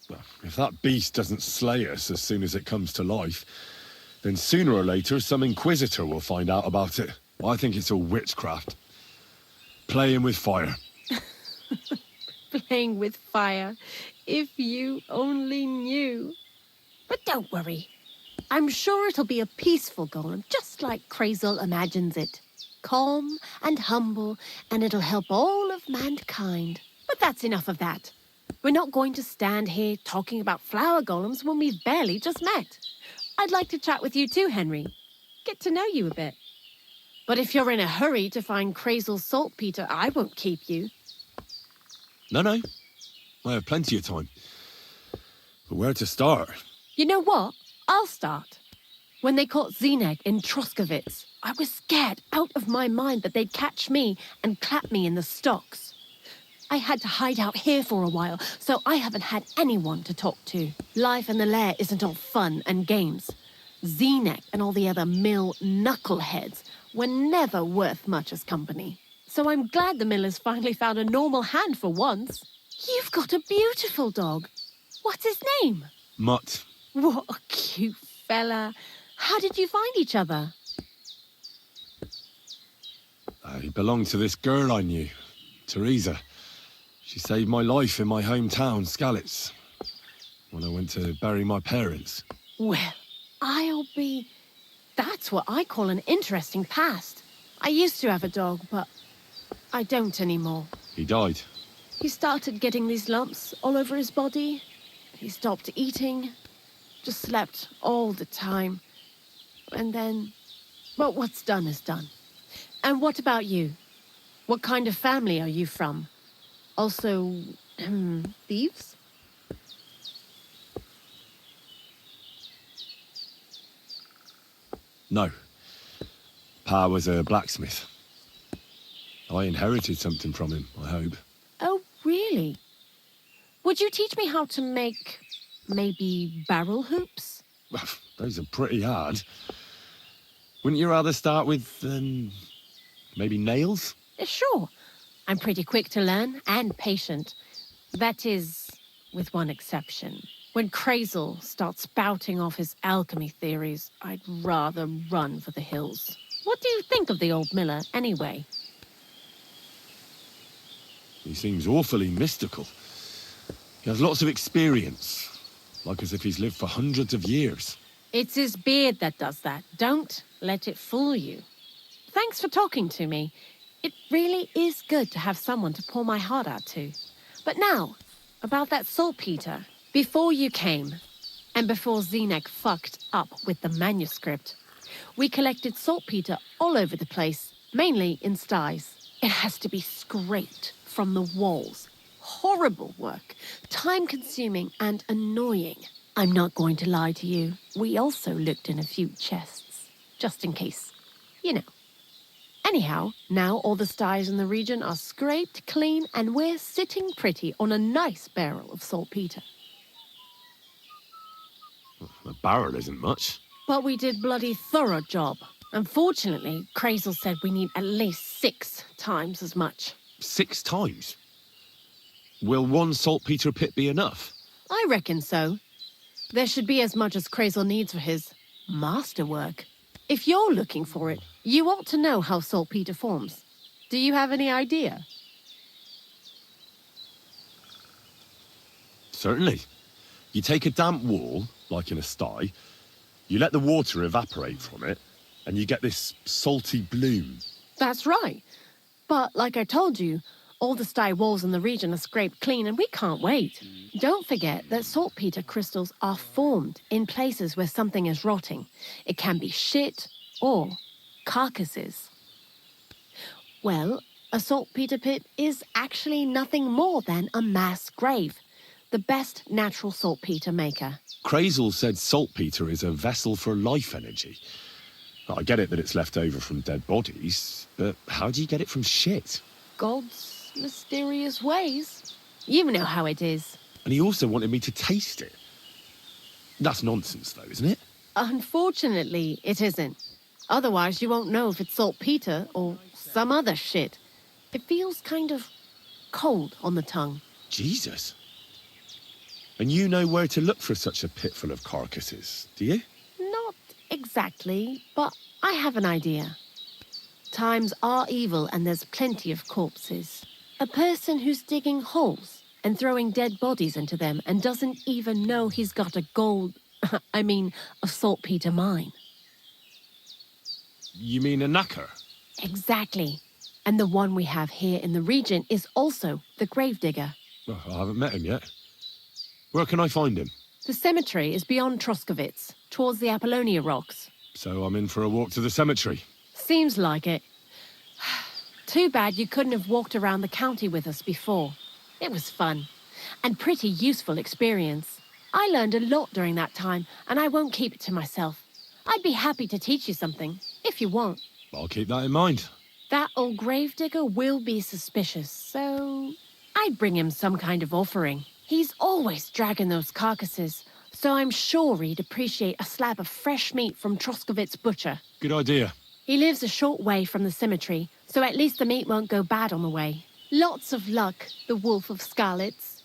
Well, if that beast doesn't slay us as soon as it comes to life, then sooner or later some inquisitor will find out about it. I think it's all witchcraft. Playing with fire. Playing with fire. If you only knew. But don't worry. I'm sure it'll be a peaceful golem, just like Crazel imagines it. Calm and humble, and it'll help all of mankind. But that's enough of that. We're not going to stand here talking about flower golems when we've barely just met. I'd like to chat with you too, Henry. Get to know you a bit. But if you're in a hurry to find Crazel's saltpeter, I won't keep you. No. I have plenty of time. But where to start? You know what? I'll start. When they caught Zenek in Troskowitz, I was scared out of my mind that they'd catch me and clap me in the stocks. I had to hide out here for a while, so I haven't had anyone to talk to. Life in the lair isn't all fun and games. Zenek and all the other mill knuckleheads were never worth much as company. So I'm glad the miller's finally found a normal hand for once. You've got a beautiful dog. What's his name? Mutt. What a cute fella. How did you find each other? He belonged to this girl I knew, Teresa. She saved my life in my hometown, Skalitz, when I went to bury my parents. Well, I'll be... That's what I call an interesting past. I used to have a dog, but I don't anymore. He died. He started getting these lumps all over his body. He stopped eating, just slept all the time. And then, well, what's done is done. And what about you? What kind of family are you from? Also, thieves? No. Pa was a blacksmith. I inherited something from him, I hope. Oh, really? Would you teach me how to make, maybe, barrel hoops? Well, those are pretty hard. Wouldn't you rather start with, maybe nails? Sure. I'm pretty quick to learn and patient. That is, with one exception. When Crazel starts spouting off his alchemy theories, I'd rather run for the hills. What do you think of the old miller, anyway? He seems awfully mystical. He has lots of experience, like as if he's lived for hundreds of years. It's his beard that does that. Don't let it fool you. Thanks for talking to me. It really is good to have someone to pour my heart out to. But now, about that saltpeter. Before you came, and before Zenek fucked up with the manuscript, we collected saltpeter all over the place, mainly in sties. It has to be scraped from the walls. Horrible work, time-consuming and annoying. I'm not going to lie to you. We also looked in a few chests, just in case, you know. Anyhow, now all the sties in the region are scraped clean and we're sitting pretty on a nice barrel of saltpeter. A barrel isn't much. But we did bloody thorough job. Unfortunately, Crazel said we need at least 6 times as much. 6 times? Will one saltpeter pit be enough? I reckon so. There should be as much as Crazel needs for his masterwork. If you're looking for it, you ought to know how saltpeter forms. Do you have any idea? Certainly. You take a damp wall, like in a sty, you let the water evaporate from it, and you get this salty bloom. That's right. But like I told you, all the sty walls in the region are scraped clean and we can't wait. Don't forget that saltpeter crystals are formed in places where something is rotting. It can be shit or carcasses. Well, a saltpeter pit is actually nothing more than a mass grave. The best natural saltpeter maker. Crazel said saltpeter is a vessel for life energy. I get it that it's left over from dead bodies, but how do you get it from shit? God's mysterious ways. You know how it is. And he also wanted me to taste it. That's nonsense, though, isn't it? Unfortunately, it isn't. Otherwise, you won't know if it's saltpeter or some other shit. It feels kind of cold on the tongue. Jesus. And you know where to look for such a pit full of carcasses, do you? Not exactly, but I have an idea. Times are evil and there's plenty of corpses. A person who's digging holes and throwing dead bodies into them and doesn't even know he's got a a saltpeter mine. You mean a knacker? Exactly. And the one we have here in the region is also the gravedigger. Well, I haven't met him yet. Where can I find him? The cemetery is beyond Troskovitz, towards the Apollonia rocks. So I'm in for a walk to the cemetery. Seems like it. Too bad you couldn't have walked around the county with us before. It was fun, and pretty useful experience. I learned a lot during that time, and I won't keep it to myself. I'd be happy to teach you something, if you want. I'll keep that in mind. That old gravedigger will be suspicious, so I'd bring him some kind of offering. He's always dragging those carcasses, so I'm sure he'd appreciate a slab of fresh meat from Troskovitz butcher. Good idea. He lives a short way from the cemetery, so at least the meat won't go bad on the way. Lots of luck, the Wolf of Skalitz.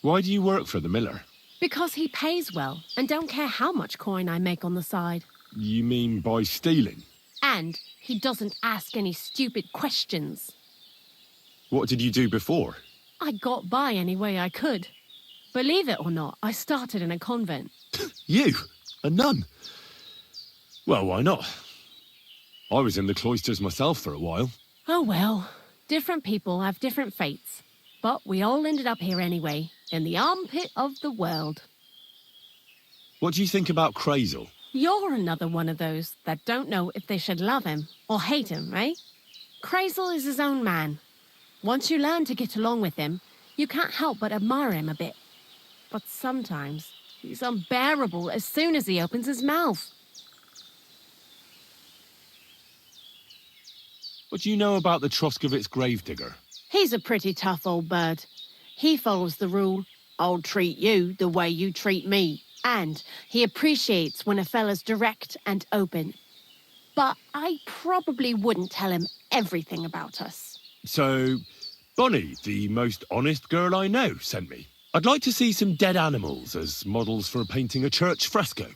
Why do you work for the miller? Because he pays well, and don't care how much coin I make on the side. You mean by stealing? And he doesn't ask any stupid questions. What did you do before? I got by any way I could. Believe it or not, I started in a convent. You? A nun? Well, why not? I was in the cloisters myself for a while. Oh well, different people have different fates. But we all ended up here anyway, in the armpit of the world. What do you think about Crazel? You're another one of those that don't know if they should love him or hate him, right? Crazel is his own man. Once you learn to get along with him, you can't help but admire him a bit. But sometimes he's unbearable as soon as he opens his mouth. What do you know about the Troskovitz gravedigger? He's a pretty tough old bird. He follows the rule, I'll treat you the way you treat me. And he appreciates when a fella's direct and open. But I probably wouldn't tell him everything about us. So, Bonnie, the most honest girl I know, sent me. I'd like to see some dead animals as models for painting a church fresco.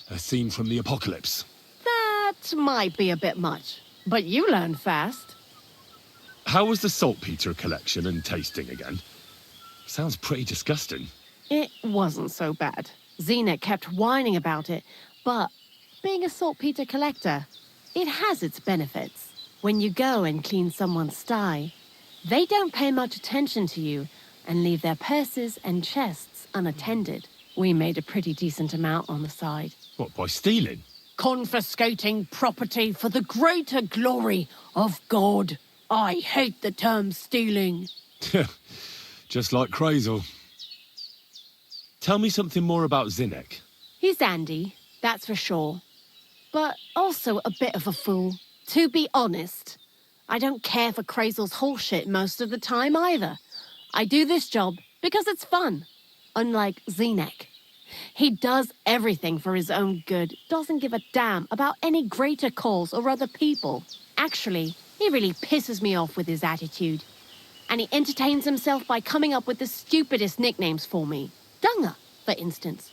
A scene from the apocalypse. That might be a bit much, but you learn fast. How was the saltpeter collection and tasting again? Sounds pretty disgusting. It wasn't so bad. Zenek kept whining about it, but being a saltpeter collector, it has its benefits. When you go and clean someone's sty, they don't pay much attention to you and leave their purses and chests unattended. We made a pretty decent amount on the side. What, by stealing? Confiscating property for the greater glory of God. I hate the term stealing. Just like Crazel. Tell me something more about Zinek. He's Andy, that's for sure. But also a bit of a fool. To be honest, I don't care for Crazel's horseshit most of the time either. I do this job because it's fun, unlike Zinek. He does everything for his own good, doesn't give a damn about any greater cause or other people. Actually, he really pisses me off with his attitude. And he entertains himself by coming up with the stupidest nicknames for me. Dunga, for instance.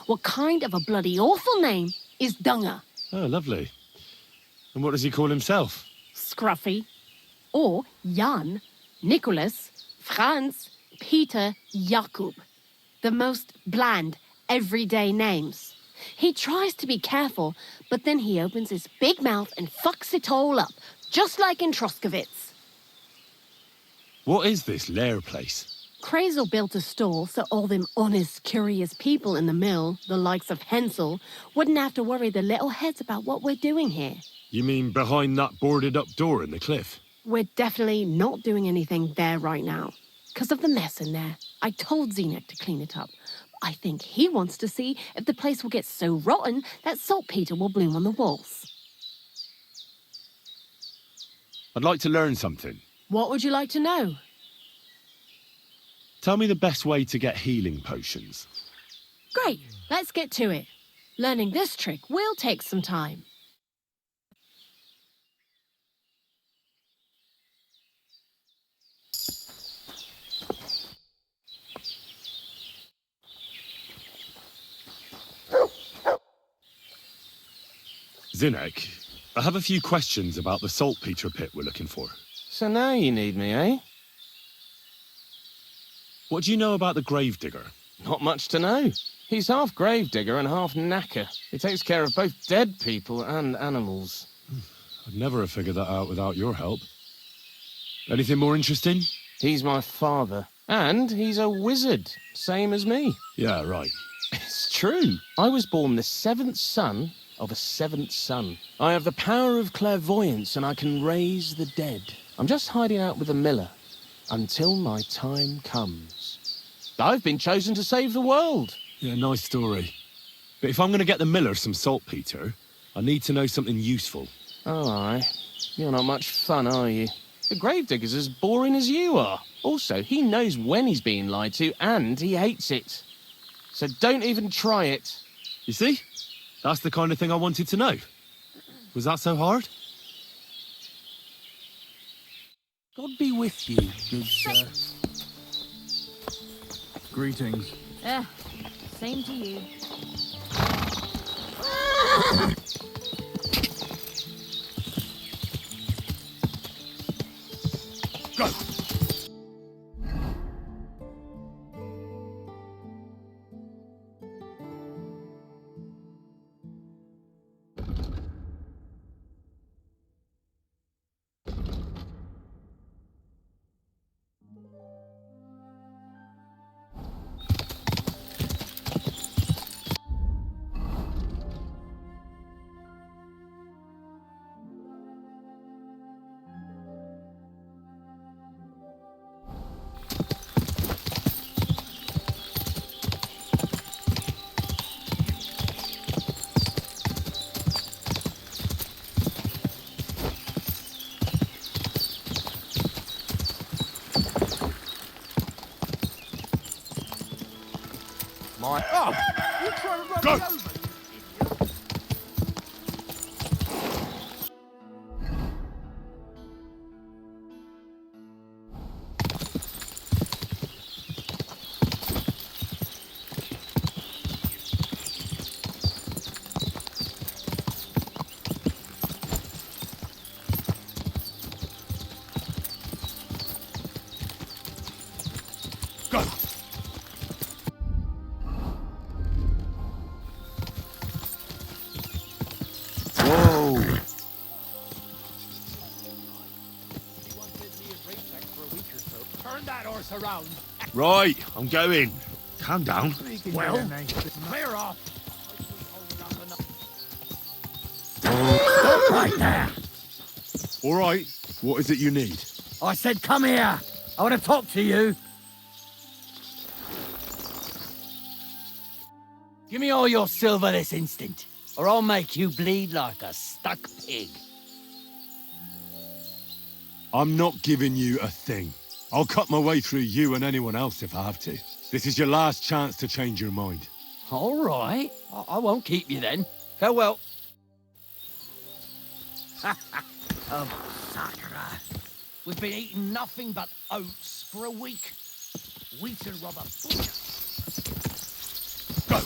What kind of a bloody awful name is Dunga? Oh, lovely. And what does he call himself? Scruffy. Or Jan, Nicholas, Franz, Peter, Jakub. The most bland, everyday names. He tries to be careful, but then he opens his big mouth and fucks it all up, just like in Troskovitz. What is this lair place? Crazel built a stall so all them honest, curious people in the mill, the likes of Hensel, wouldn't have to worry their little heads about what we're doing here. You mean behind that boarded-up door in the cliff? We're definitely not doing anything there right now. Because of the mess in there. I told Zenek to clean it up. I think he wants to see if the place will get so rotten that saltpeter will bloom on the walls. I'd like to learn something. What would you like to know? Tell me the best way to get healing potions. Great, let's get to it. Learning this trick will take some time. Zinek, I have a few questions about the saltpeter pit we're looking for. So now you need me, eh? What do you know about the gravedigger? Not much to know. He's half gravedigger and half knacker. He takes care of both dead people and animals. I'd never have figured that out without your help. Anything more interesting? He's my father. And he's a wizard, same as me. Yeah, right. It's true. I was born the seventh son of a seventh son. I have the power of clairvoyance and I can raise the dead. I'm just hiding out with the miller until my time comes. I've been chosen to save the world. Yeah, nice story. But if I'm going to get the miller some saltpeter, I need to know something useful. Oh, aye. You're not much fun, are you? The gravedigger's as boring as you are. Also, he knows when he's being lied to, and he hates it. So don't even try it. You see? That's the kind of thing I wanted to know. Was that so hard? God be with you, good sir. Greetings. Same to you. Go! My... Oh! You trying to run Go! me over? Go! Whoa! Turn that horse around. Right, I'm going. Calm down. Well, clear off. Stop right there! All right, what is it you need? I said come here! I want to talk to you! Give me all your silver this instant, or I'll make you bleed like a stuck pig. I'm not giving you a thing. I'll cut my way through you and anyone else if I have to. This is your last chance to change your mind. All right. I won't keep you then. Farewell. Sakra. We've been eating nothing but oats for a week. Wheat and robber butcher. Go!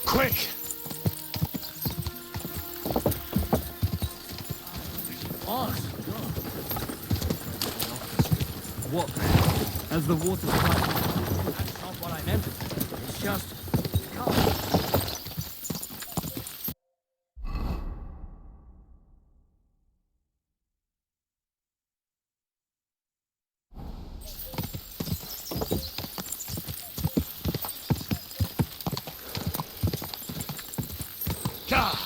Quick! What? As the water's high. That's not what I meant. It's just... Come. God!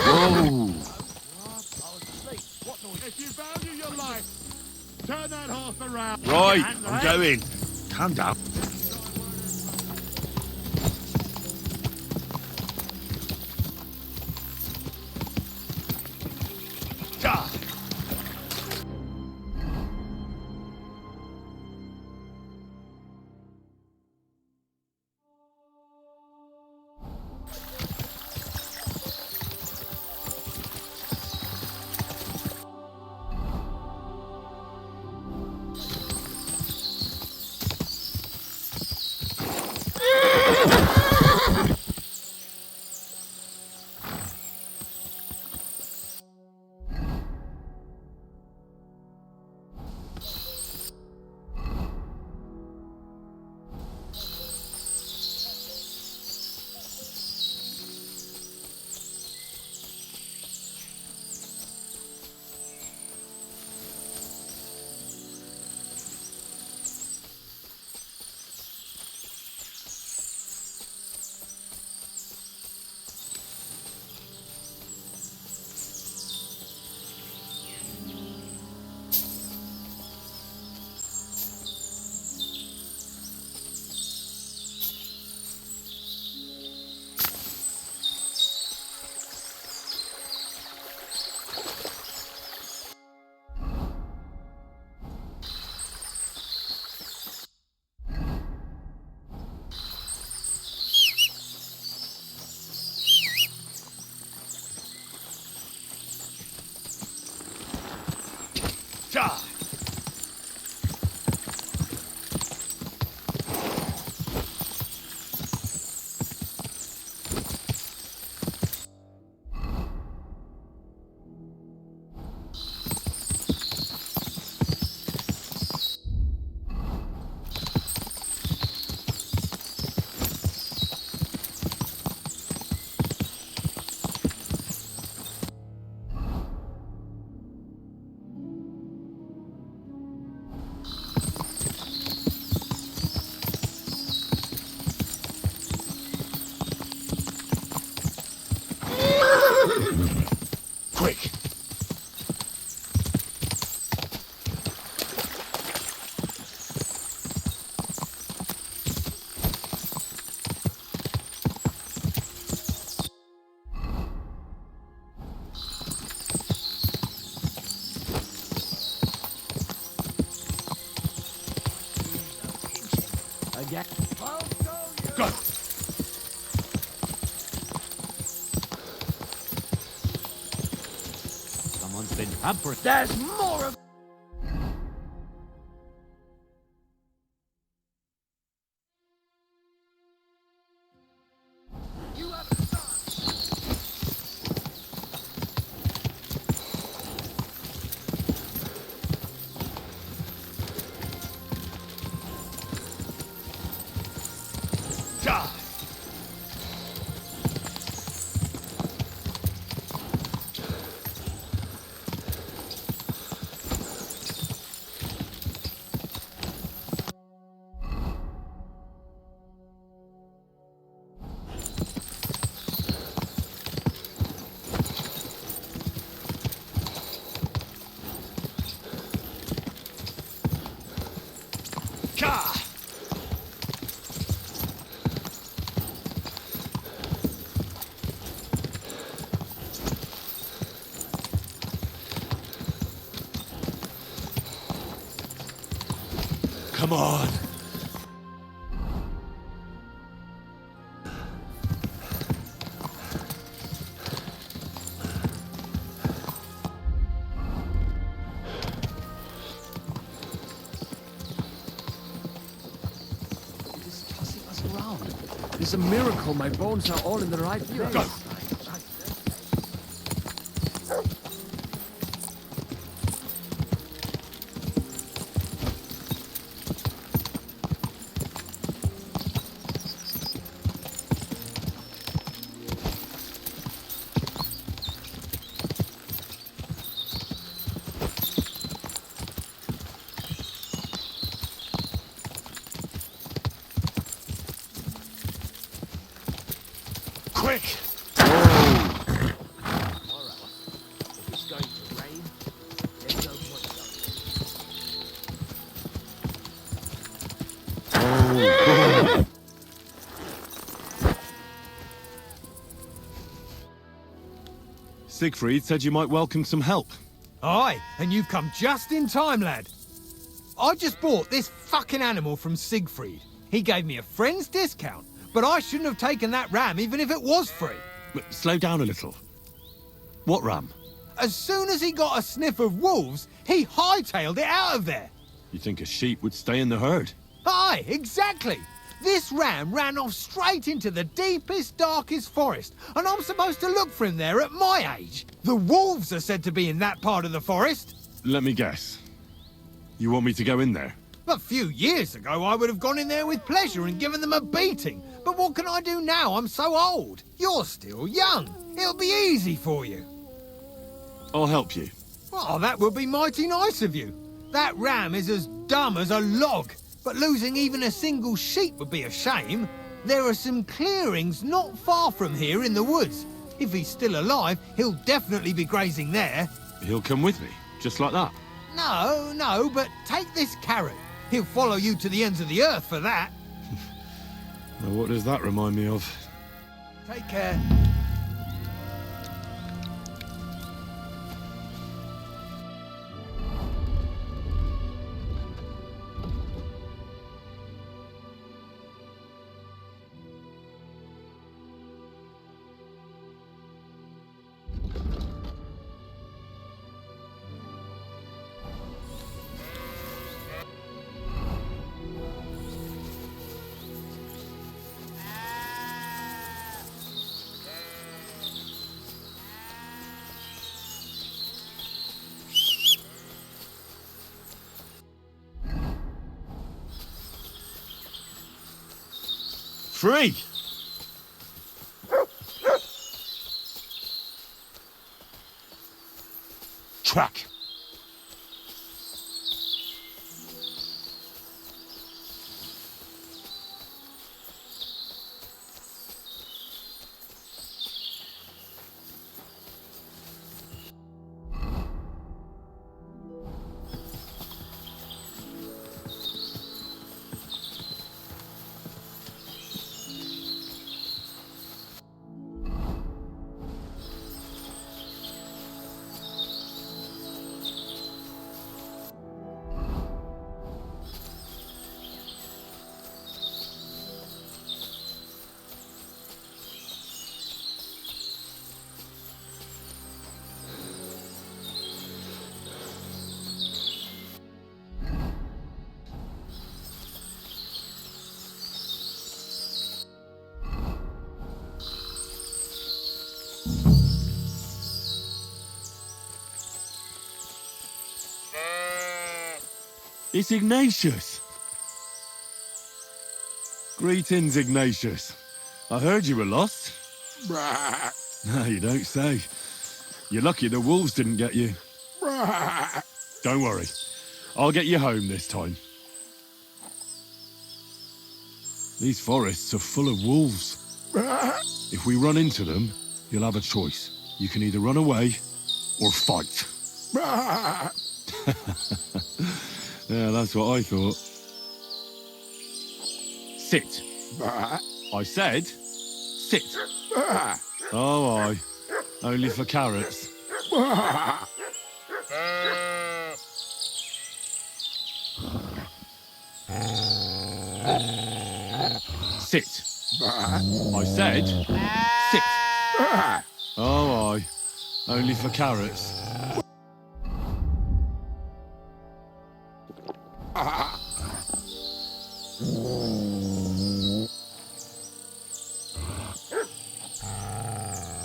Whoa! If you value your life, turn that horse around. Right, I'm going. Calm down. God! There's more of... Come on. It's tossing us around. It's a miracle my bones are all in the right place. Go. Quick! Siegfried said you might welcome some help. Aye, and you've come just in time, lad. I just bought this fucking animal from Siegfried. He gave me a friend's discount, but I shouldn't have taken that ram even if it was free. But slow down a little. What ram? As soon as he got a sniff of wolves, he hightailed it out of there. You think a sheep would stay in the herd? Aye, exactly. This ram ran off straight into the deepest, darkest forest, and I'm supposed to look for him there at my age. The wolves are said to be in that part of the forest. Let me guess. You want me to go in there? A few years ago, I would have gone in there with pleasure and given them a beating. But what can I do now? I'm so old. You're still young. It'll be easy for you. I'll help you. Oh, that would be mighty nice of you. That ram is as dumb as a log. But losing even a single sheep would be a shame. There are some clearings not far from here in the woods. If he's still alive, he'll definitely be grazing there. He'll come with me, just like that. No, but take this carrot. He'll follow you to the ends of the earth for that. Now, what does that remind me of? Take care. Free! Track! It's Ignatius. Greetings, Ignatius. I heard you were lost. No, you don't say. You're lucky the wolves didn't get you. Don't worry. I'll get you home this time. These forests are full of wolves. If we run into them, you'll have a choice. You can either run away or fight. Yeah, that's what I thought. Sit. I said, sit. Oh, aye. Only for carrots. Sit. I said, sit. Oh, aye. Only for carrots.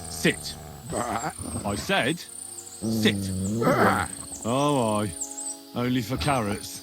Sit. I said, sit. Oh, aye. Only for carrots.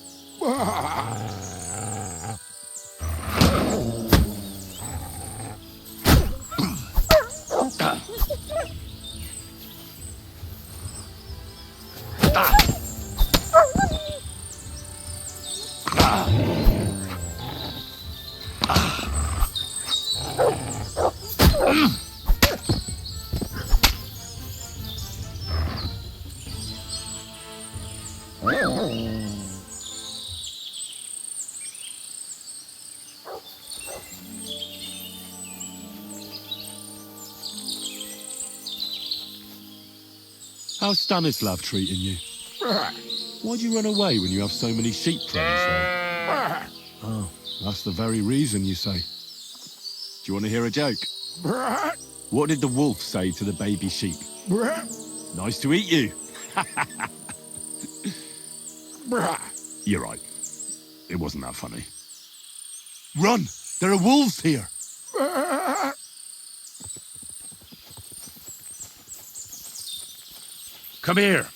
How's Stanislav treating you? Why'd you run away when you have so many sheep friends there? Oh, that's the very reason, you say. Do you want to hear a joke? What did the wolf say to the baby sheep? Nice to eat you. You're right. It wasn't that funny. Run! There are wolves here! Come here.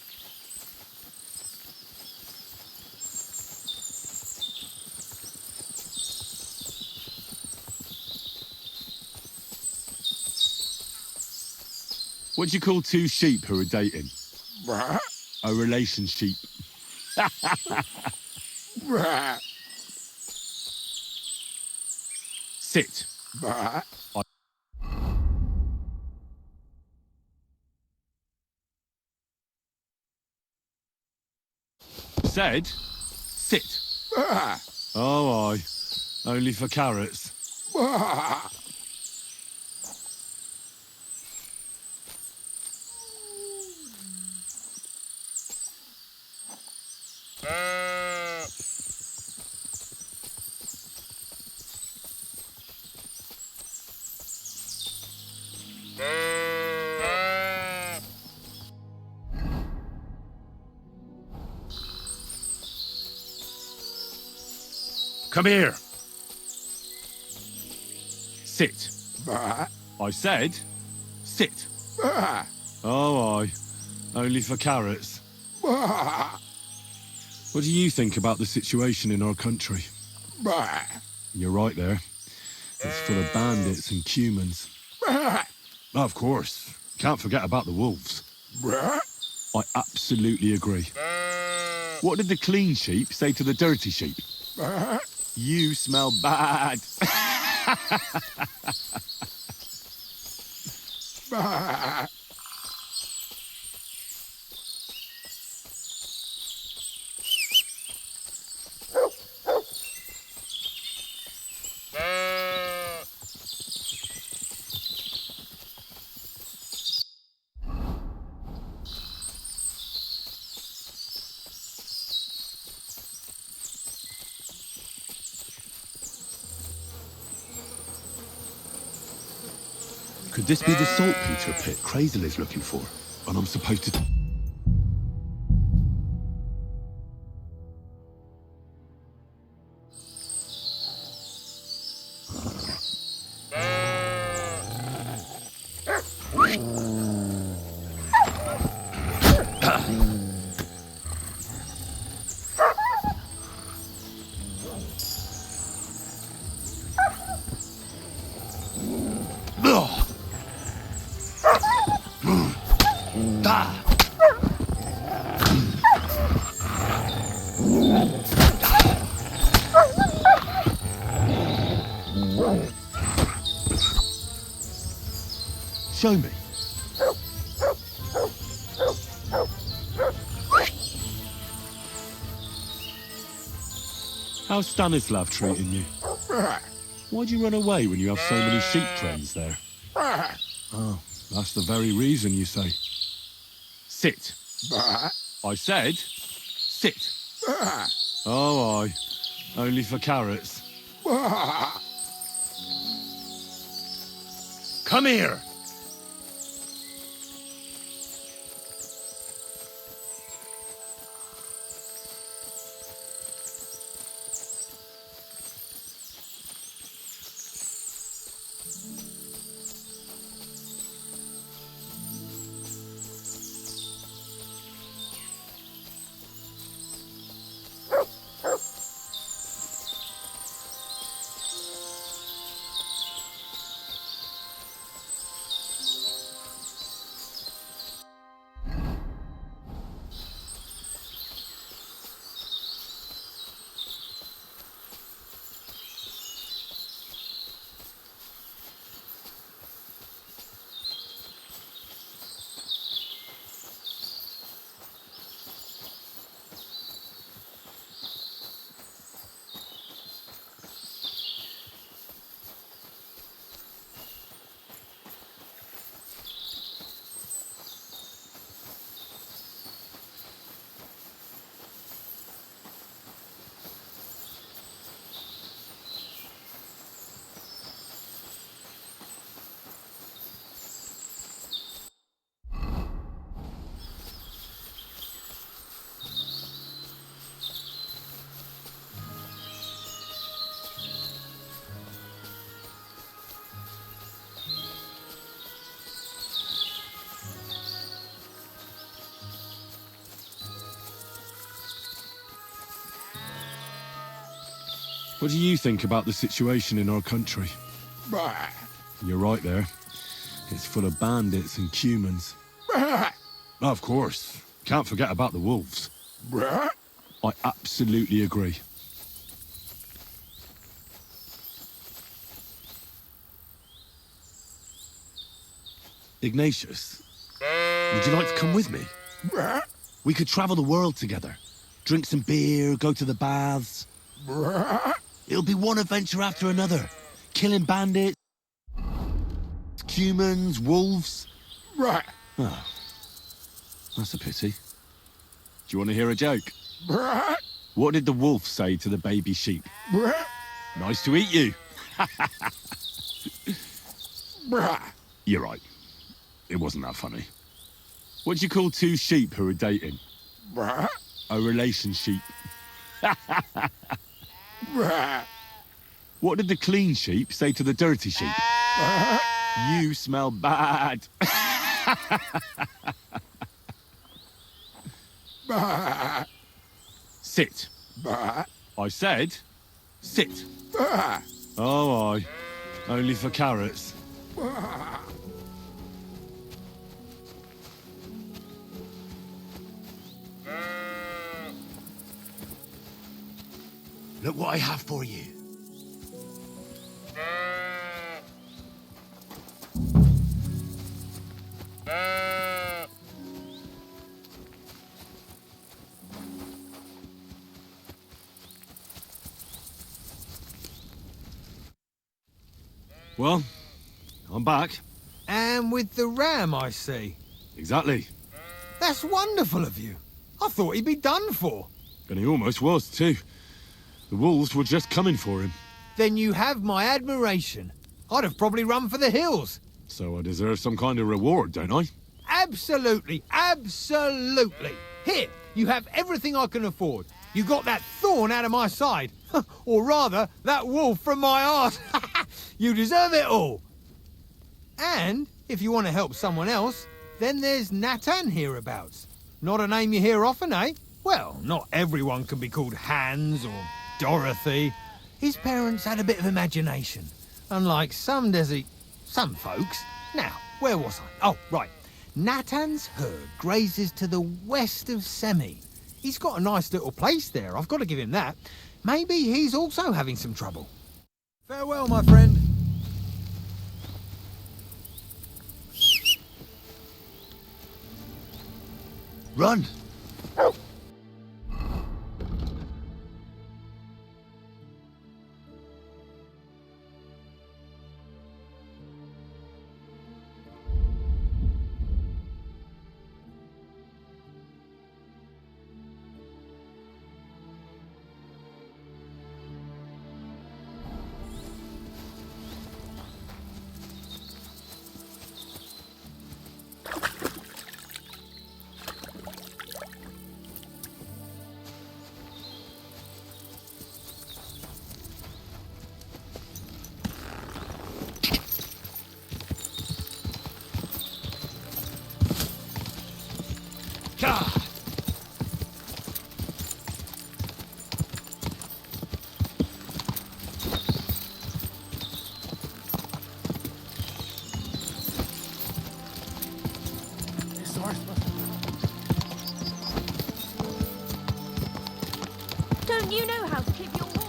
What do you call two sheep who are dating? A relationship. Sit. Said, sit. Oh, aye. Only for carrots. Come here. Sit. I said, sit. Oh, aye. Only for carrots. What do you think about the situation in our country? You're right there. It's full of bandits and humans. Of course. Can't forget about the wolves. I absolutely agree. What did the clean sheep say to the dirty sheep? You smell bad. Could this be the saltpeter pit Crazel is looking for? And I'm supposed to... Show me. How's Stanislav treating you? Why'd you run away when you have so many sheep trains there? Oh, that's the very reason, you say. Sit. I said, sit. Oh, aye. Only for carrots. Come here. What do you think about the situation in our country? You're right there. It's full of bandits and humans. Of course. Can't forget about the wolves. I absolutely agree. Ignatius, would you like to come with me? We could travel the world together. Drink some beer, go to the baths. It'll be one adventure after another. Killing bandits, humans, wolves. Oh, that's a pity. Do you want to hear a joke? What did the wolf say to the baby sheep? Nice to eat you. You're right. It wasn't that funny. What do you call two sheep who are dating? A relationship. What did the clean sheep say to the dirty sheep? You smell bad. Sit. I said, sit. Oh, aye. Only for carrots. Look what I have for you. Well, I'm back. And with the ram, I see. Exactly. That's wonderful of you. I thought he'd be done for. And he almost was, too. The wolves were just coming for him. Then you have my admiration. I'd have probably run for the hills. So I deserve some kind of reward, don't I? Absolutely, absolutely. Here, you have everything I can afford. You got that thorn out of my side. Or rather, that wolf from my arse. You deserve it all. And if you want to help someone else, then there's Natan hereabouts. Not a name you hear often, eh? Well, not everyone can be called Hans or Dorothy. His parents had a bit of imagination. Unlike some folks. Now, where was I? Oh, right. Natan's herd grazes to the west of Semi. He's got a nice little place there, I've got to give him that. Maybe he's also having some trouble. Farewell, my friend. Run! Don't you know how to keep your horse?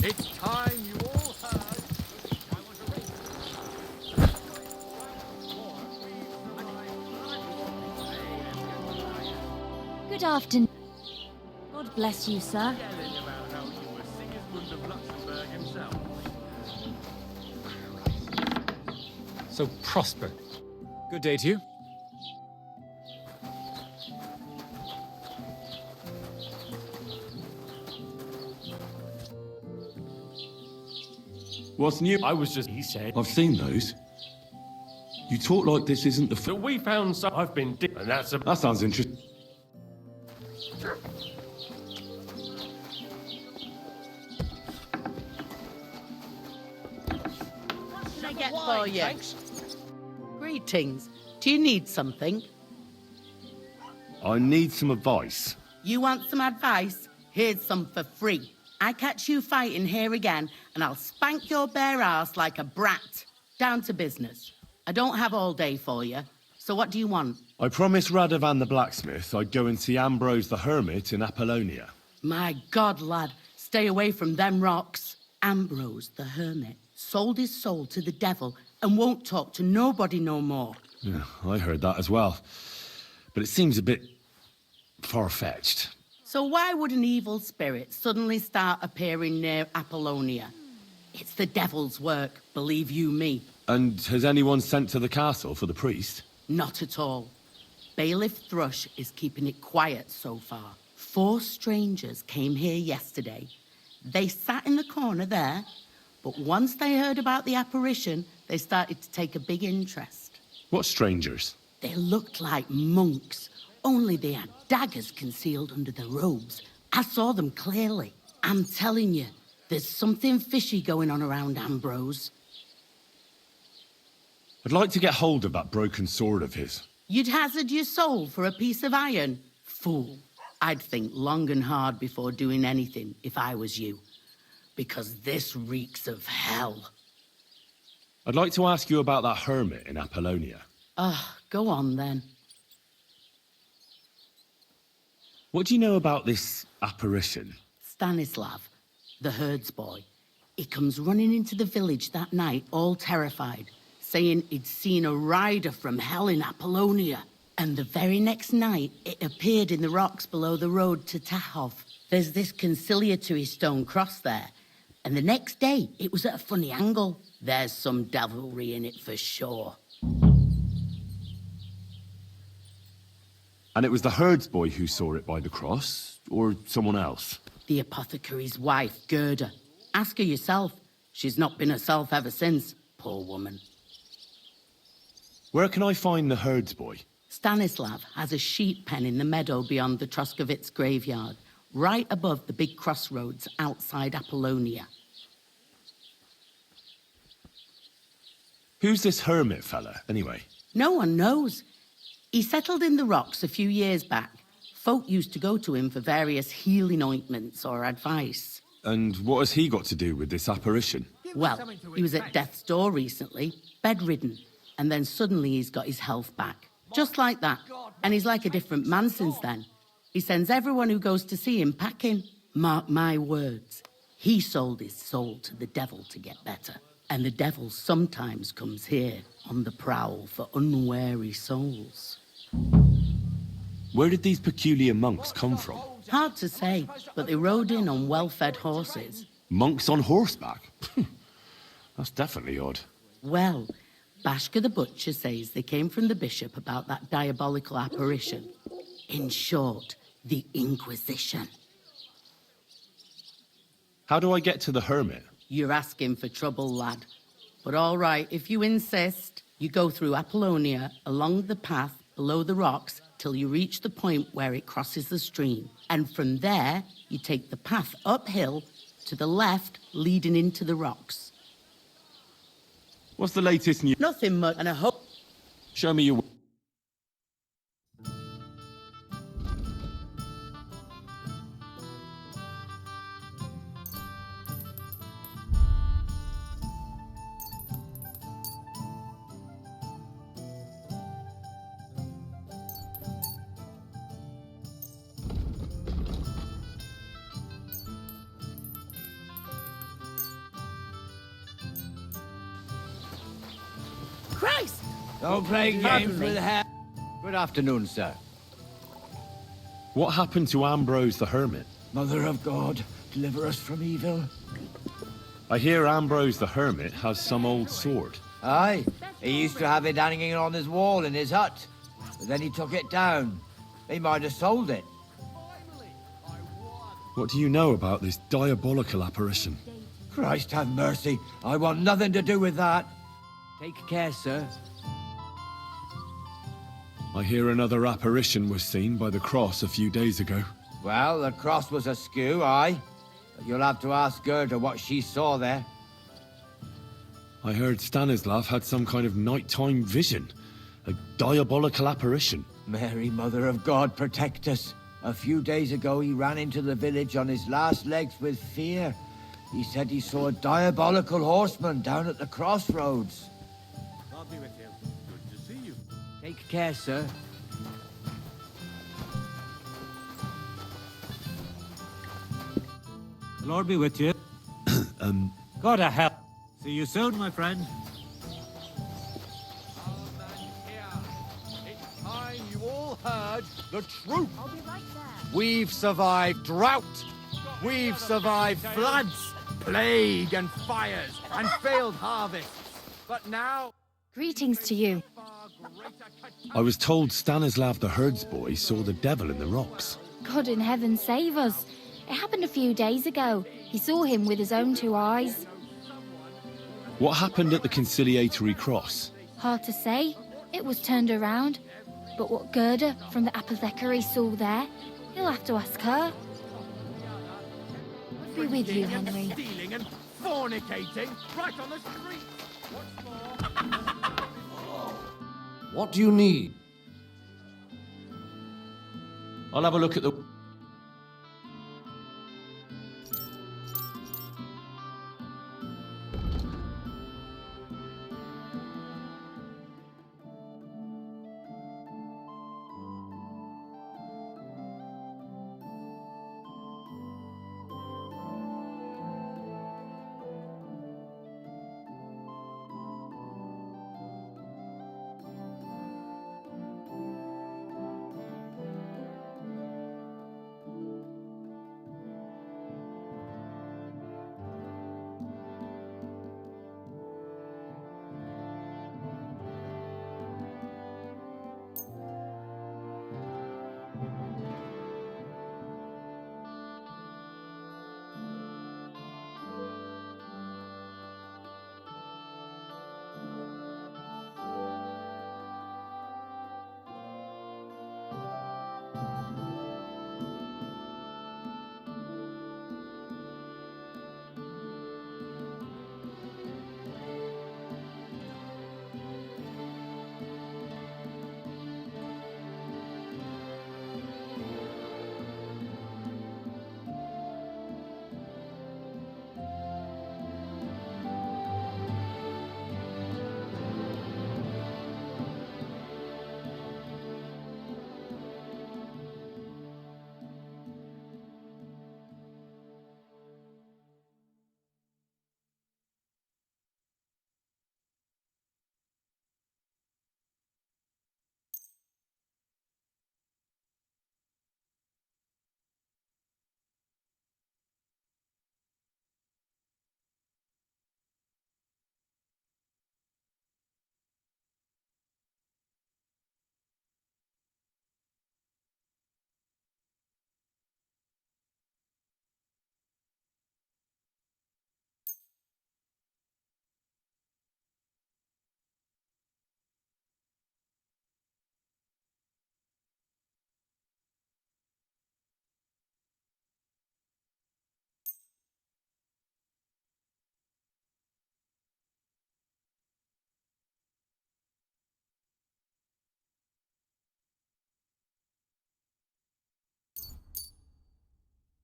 It's time you all heard. Good afternoon. God bless you, sir. So Prosper. Good day to you. What's new? I was just, he said. I've seen those. You talk like this isn't the So we found some, I've been and that's a... That sounds interesting. What can I get for you? Thanks. Greetings. Do you need something? I need some advice. You want some advice? Here's some for free. I catch you fighting here again, and I'll spank your bare ass like a brat. Down to business. I don't have all day for you, so what do you want? I promised Radovan the blacksmith I'd go and see Ambrose the hermit in Apollonia. My God, lad, stay away from them rocks. Ambrose the hermit sold his soul to the devil and won't talk to nobody no more. Yeah, I heard that as well. But it seems a bit far-fetched. So why would an evil spirit suddenly start appearing near Apollonia? It's the devil's work, believe you me. And has anyone sent to the castle for the priest? Not at all. Bailiff Thrush is keeping it quiet so far. 4 strangers came here yesterday. They sat in the corner there, but once they heard about the apparition, they started to take a big interest. What strangers? They looked like monks, only they had daggers concealed under their robes. I saw them clearly. I'm telling you, there's something fishy going on around Ambrose. I'd like to get hold of that broken sword of his. You'd hazard your soul for a piece of iron? Fool. I'd think long and hard before doing anything if I was you. Because this reeks of hell. I'd like to ask you about that hermit in Apollonia. Go on then. What do you know about this apparition? Stanislav, the herds boy. He comes running into the village that night, all terrified, saying he'd seen a rider from hell in Apollonia. And the very next night, it appeared in the rocks below the road to Tahov. There's this conciliatory stone cross there. And the next day, it was at a funny angle. There's some devilry in it for sure. And it was the herds boy who saw it by the cross, or someone else? The apothecary's wife, Gerda. Ask her yourself. She's not been herself ever since, poor woman. Where can I find the herds boy? Stanislav has a sheep pen in the meadow beyond the Troskovitz graveyard, right above the big crossroads outside Apollonia. Who's this hermit fella, anyway? No one knows. He settled in the rocks a few years back. Folk used to go to him for various healing ointments or advice. And what has he got to do with this apparition? Well, he was at death's door recently, bedridden, and then suddenly he's got his health back. Just like that. And he's like a different man since then. He sends everyone who goes to see him packing. Mark my words. He sold his soul to the devil to get better. And the devil sometimes comes here on the prowl for unwary souls. Where did these peculiar monks come from? Hard to say, but they rode in on well-fed horses. Monks on horseback? That's definitely odd. Well, Bashka the Butcher says they came from the bishop about that diabolical apparition. In short, the Inquisition. How do I get to the hermit? You're asking for trouble, lad. But all right, if you insist, you go through Apollonia, along the path, below the rocks, till you reach the point where it crosses the stream. And from there, you take the path uphill to the left, leading into the rocks. What's the latest news? Nothing much, and I hope... Show me your... Christ! Don't play games with hell. Good afternoon, sir. What happened to Ambrose the hermit? Mother of God, deliver us from evil. I hear Ambrose the hermit has some old sword. Aye, he used to have it hanging on his wall in his hut. But then he took it down. He might have sold it. What do you know about this diabolical apparition? Christ have mercy. I want nothing to do with that. Take care, sir. I hear another apparition was seen by the cross a few days ago. Well, the cross was askew, aye. But you'll have to ask Gerda what she saw there. I heard Stanislav had some kind of nighttime vision. A diabolical apparition. Mary, Mother of God, protect us. A few days ago, he ran into the village on his last legs with fear. He said he saw a diabolical horseman down at the crossroads. God be with you. Good to see you. Take care, sir. The Lord be with you. God a help. See you soon, my friend. It's time you all heard the truth. We've survived drought. We've survived floods, plague and fires, and failed harvests. But now... Greetings to you. I was told Stanislav the herdsboy saw the devil in the rocks. God in heaven save us. It happened a few days ago. He saw him with his own 2 eyes. What happened at the conciliatory cross? Hard to say. It was turned around. But what Gerda from the apothecary saw there, you'll have to ask her. Be with you, Henry. Stealing and fornicating right on the street. What's more... What do you need? I'll have a look at the...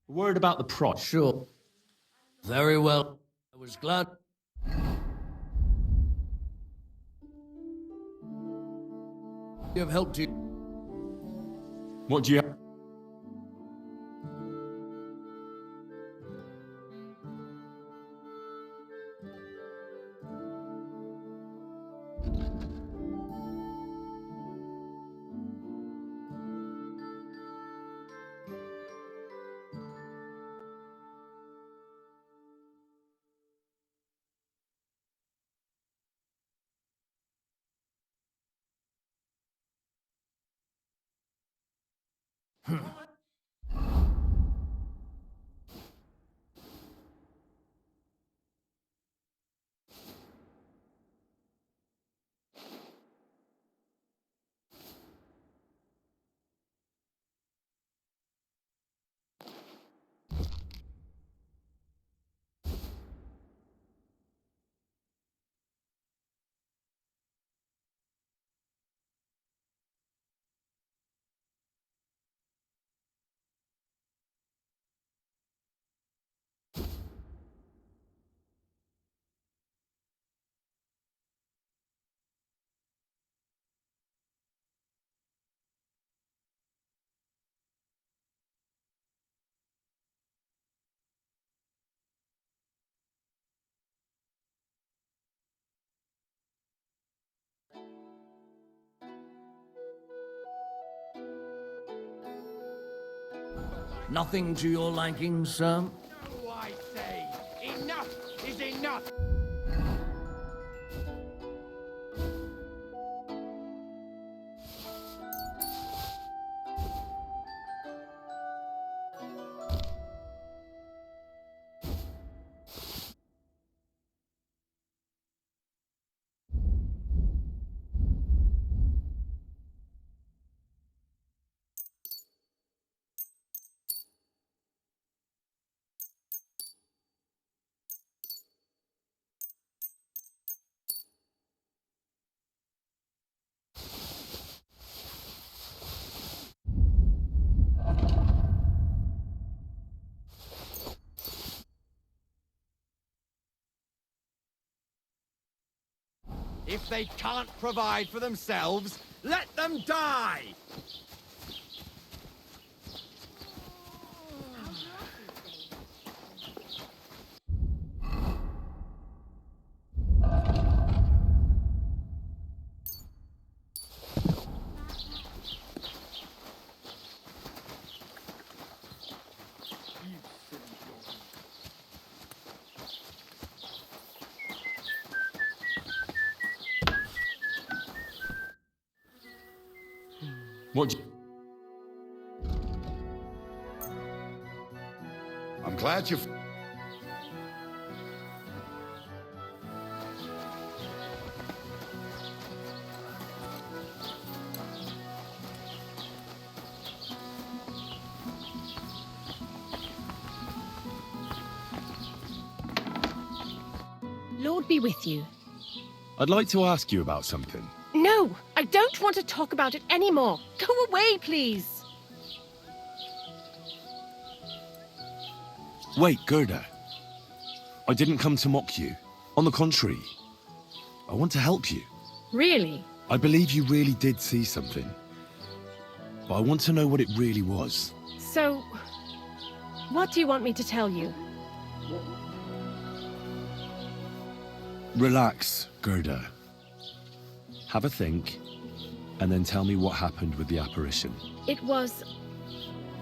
Word about the price. Sure. Very well. I was glad. Have helped you. What do you have? Nothing to your liking, sir? Oh, I say, enough is enough! If they can't provide for themselves, let them die! What do I'm glad you've... Lord be with you. I'd like to ask you about something. No, I don't want to talk about it anymore. Go away, please. Wait, Gerda. I didn't come to mock you. On the contrary, I want to help you. Really? I believe you really did see something. But I want to know what it really was. So, what do you want me to tell you? Relax, Gerda. Have a think, and then tell me what happened with the apparition. It was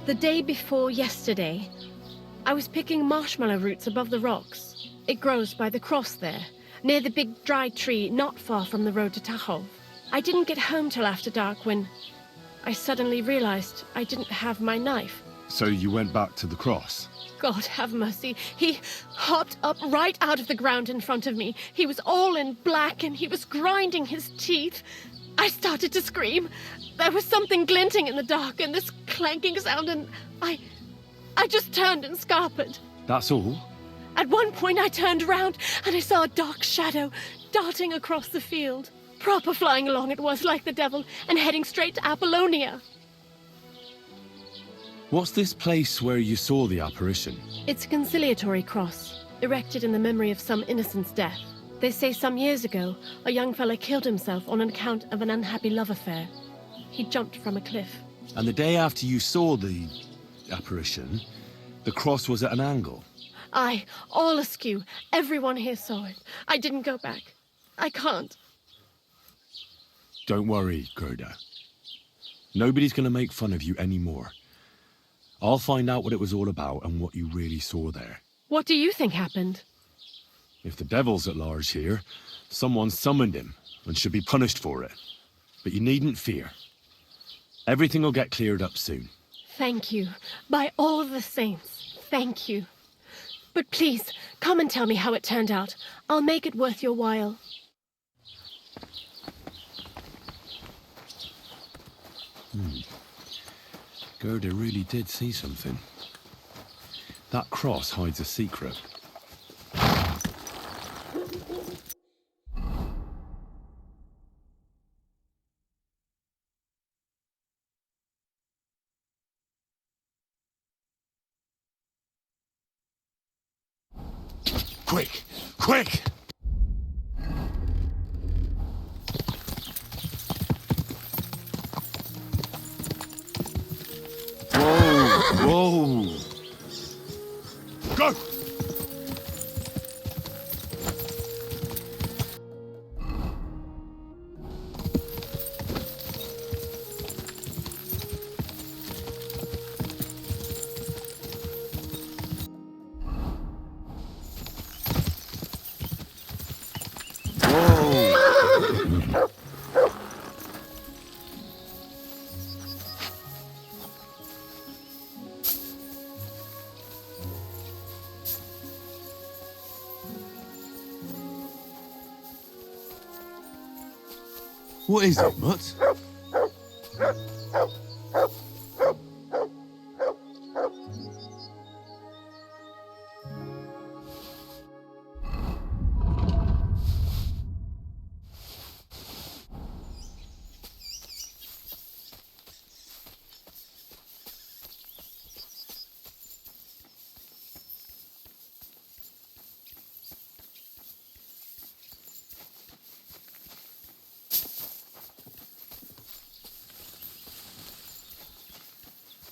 the day before yesterday. I was picking marshmallow roots above the rocks. It grows by the cross there, near the big dry tree not far from the road to Tahoe. I didn't get home till after dark when I suddenly realized I didn't have my knife. So you went back to the cross? God have mercy. He hopped up right out of the ground in front of me. He was all in black and he was grinding his teeth. I started to scream. There was something glinting in the dark and this clanking sound, and I just turned and scarpered. That's all? At one point I turned around and I saw a dark shadow darting across the field. Proper flying along it was, like the devil, and heading straight to Apollonia. What's this place where you saw the apparition? It's a conciliatory cross, erected in the memory of some innocent's death. They say some years ago, a young fellow killed himself on account of an unhappy love affair. He jumped from a cliff. And the day after you saw the apparition, the cross was at an angle. Aye, all askew. Everyone here saw it. I didn't go back. I can't. Don't worry, Gerda. Nobody's going to make fun of you anymore. I'll find out what it was all about and what you really saw there. What do you think happened? If the devil's at large here, someone summoned him and should be punished for it. But you needn't fear. Everything will get cleared up soon. Thank you. By all the saints, thank you. But please, come and tell me how it turned out. I'll make it worth your while. Gerda really did see something. That cross hides a secret. Quick! Quick! Whoa! Go! What is it, Mutt?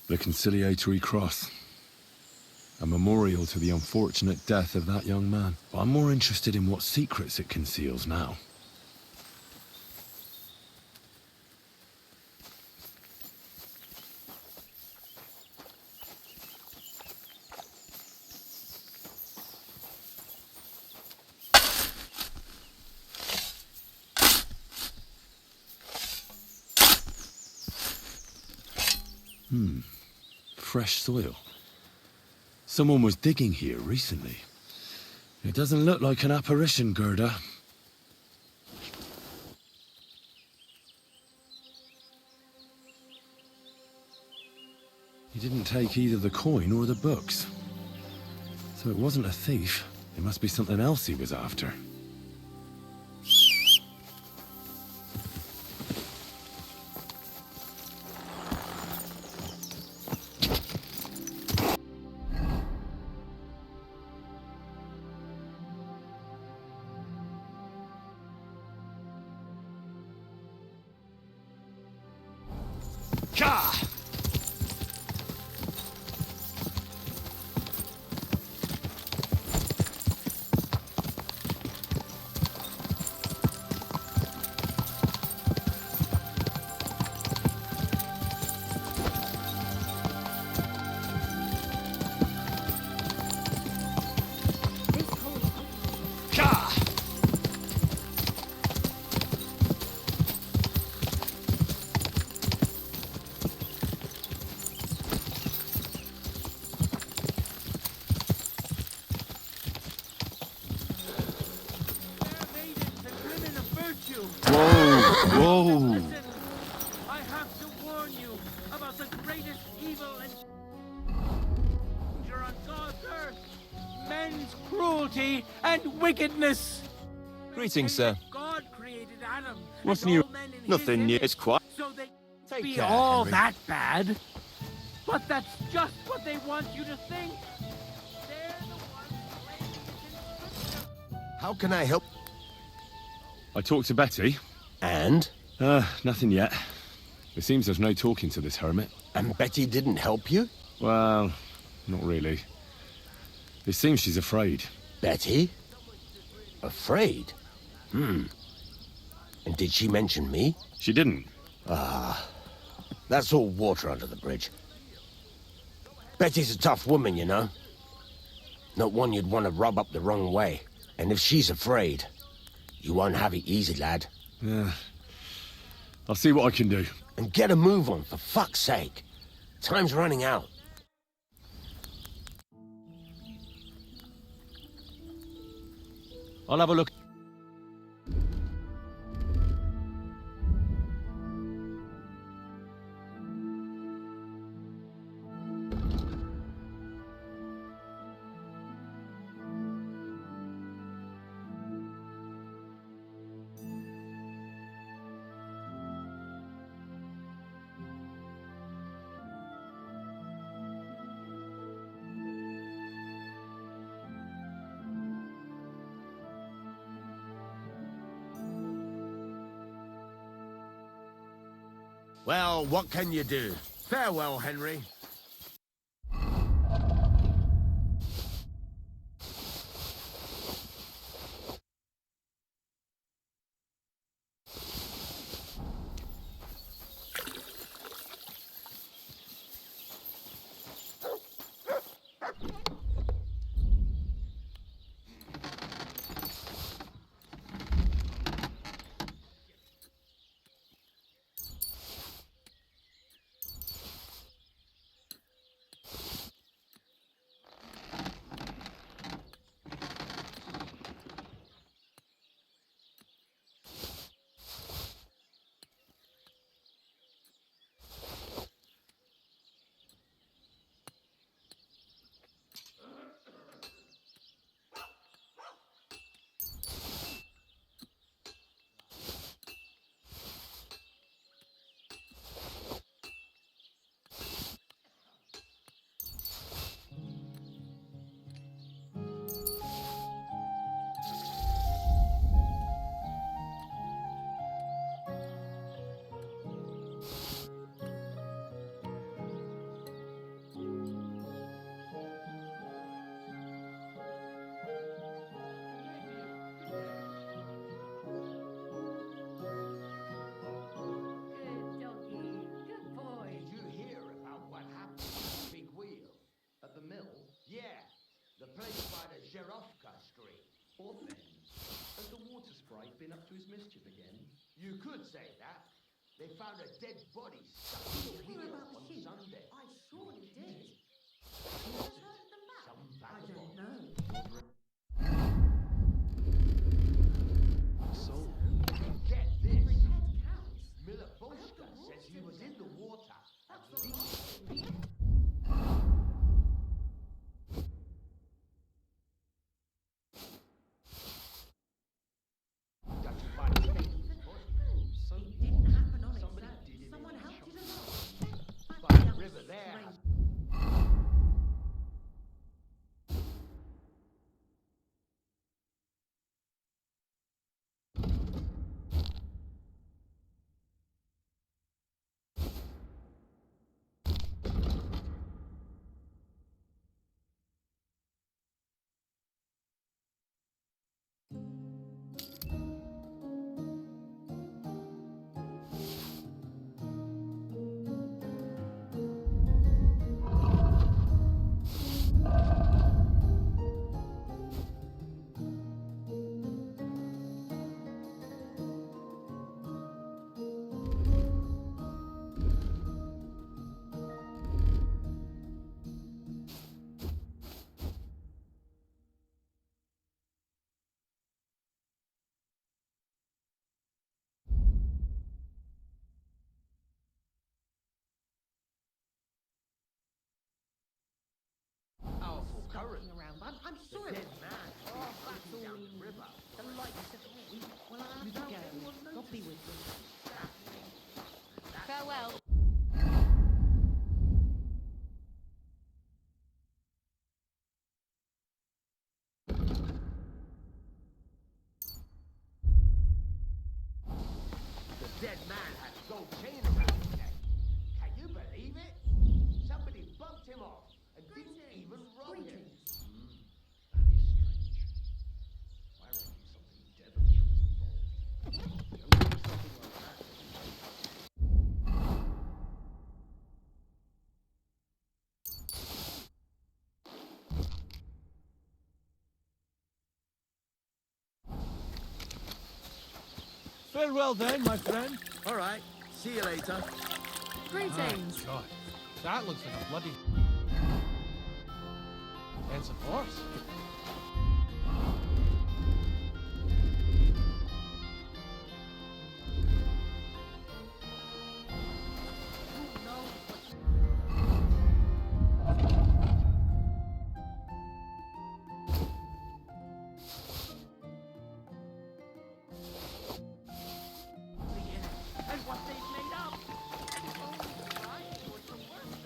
The conciliatory cross. A memorial to the unfortunate death of that young man. But I'm more interested in what secrets it conceals now. Fresh soil. Someone was digging here recently. It doesn't look like an apparition, Gerda. He didn't take either the coin or the books. So it wasn't a thief. It must be something else he was after. Whoa! Listen, I have to warn you about the greatest evil and danger on God's earth. Men's cruelty and wickedness. Greetings, sir. God created Adam. What's and new? all men in his Nothing new. image, It's quiet. So they Take be care, all Henry. that bad. But that's just what they want you to think. They're the ones playing it in scripture. How can I help? I talked to Betty. And? Nothing yet. It seems there's no talking to this hermit. And Betty didn't help you? Well, not really. It seems she's afraid. Betty? Afraid? And did she mention me? She didn't. That's all water under the bridge. Betty's a tough woman, you know. Not one you'd want to rub up the wrong way. And if she's afraid, you won't have it easy, lad. Yeah. I'll see what I can do. And get a move on, for fuck's sake. Time's running out. I'll have a look. Well, what can you do? Farewell, Henry. Up to his mischief again? You could say that. They found a dead body stuck in the wheel on Sunday. I surely did. Who has heard them back? I don't know. So, get this. Miller Bolster says he was in the water. That's the last thing. Current around. I'm sure it was man. Oh, that's all we need. The lights of him. Well, I'll have to go. God be with you. Farewell. dead man had a gold chain around his neck. Can you believe it? Somebody bumped him off and didn't even rob him. I reckon something devilish was involved. Don't do something like that. Farewell then, my friend. All right. See you later. Greetings. God, that looks like a bloody... It's a horse. And what they've made up. Oh, right, or the worst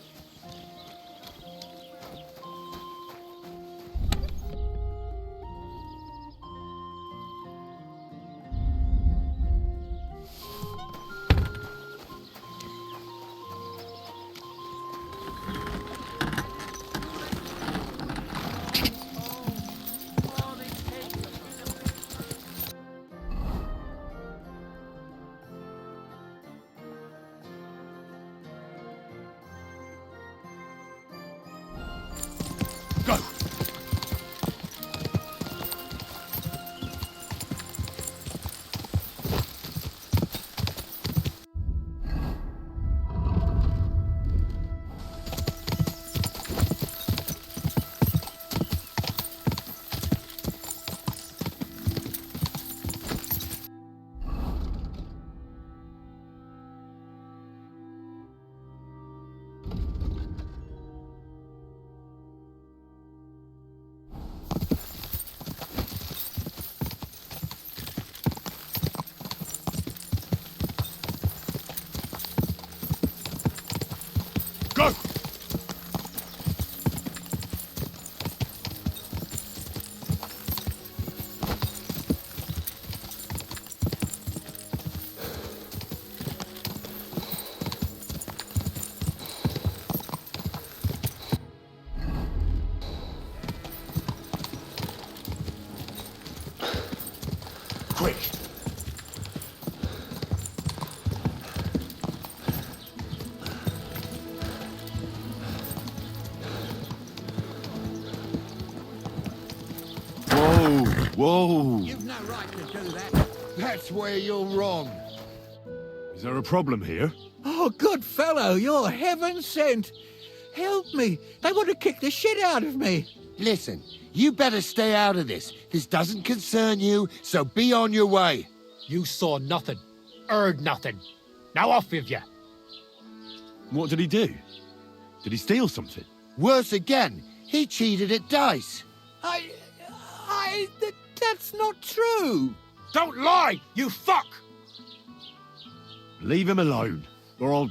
Go! Go! Quick! Whoa! You've no right to do that. That's where you're wrong. Is there a problem here? Oh, good fellow, you're heaven sent. Help me. They want to kick the shit out of me. Listen, you better stay out of this. This doesn't concern you, so be on your way. You saw nothing, heard nothing. Now off with you. What did he do? Did he steal something? Worse again, he cheated at dice. That's not true. Don't lie, you fuck. Leave him alone, or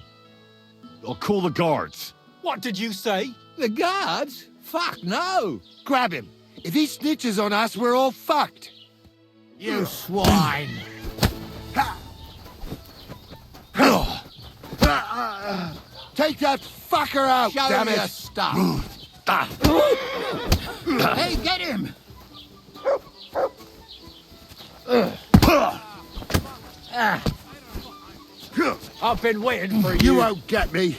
I'll call the guards. What did you say? The guards? Fuck no. Grab him. If he snitches on us, we're all fucked. You swine. Take that fucker out, Show damn your it! stuff. Hey, get him. I've been waiting for you. You won't get me.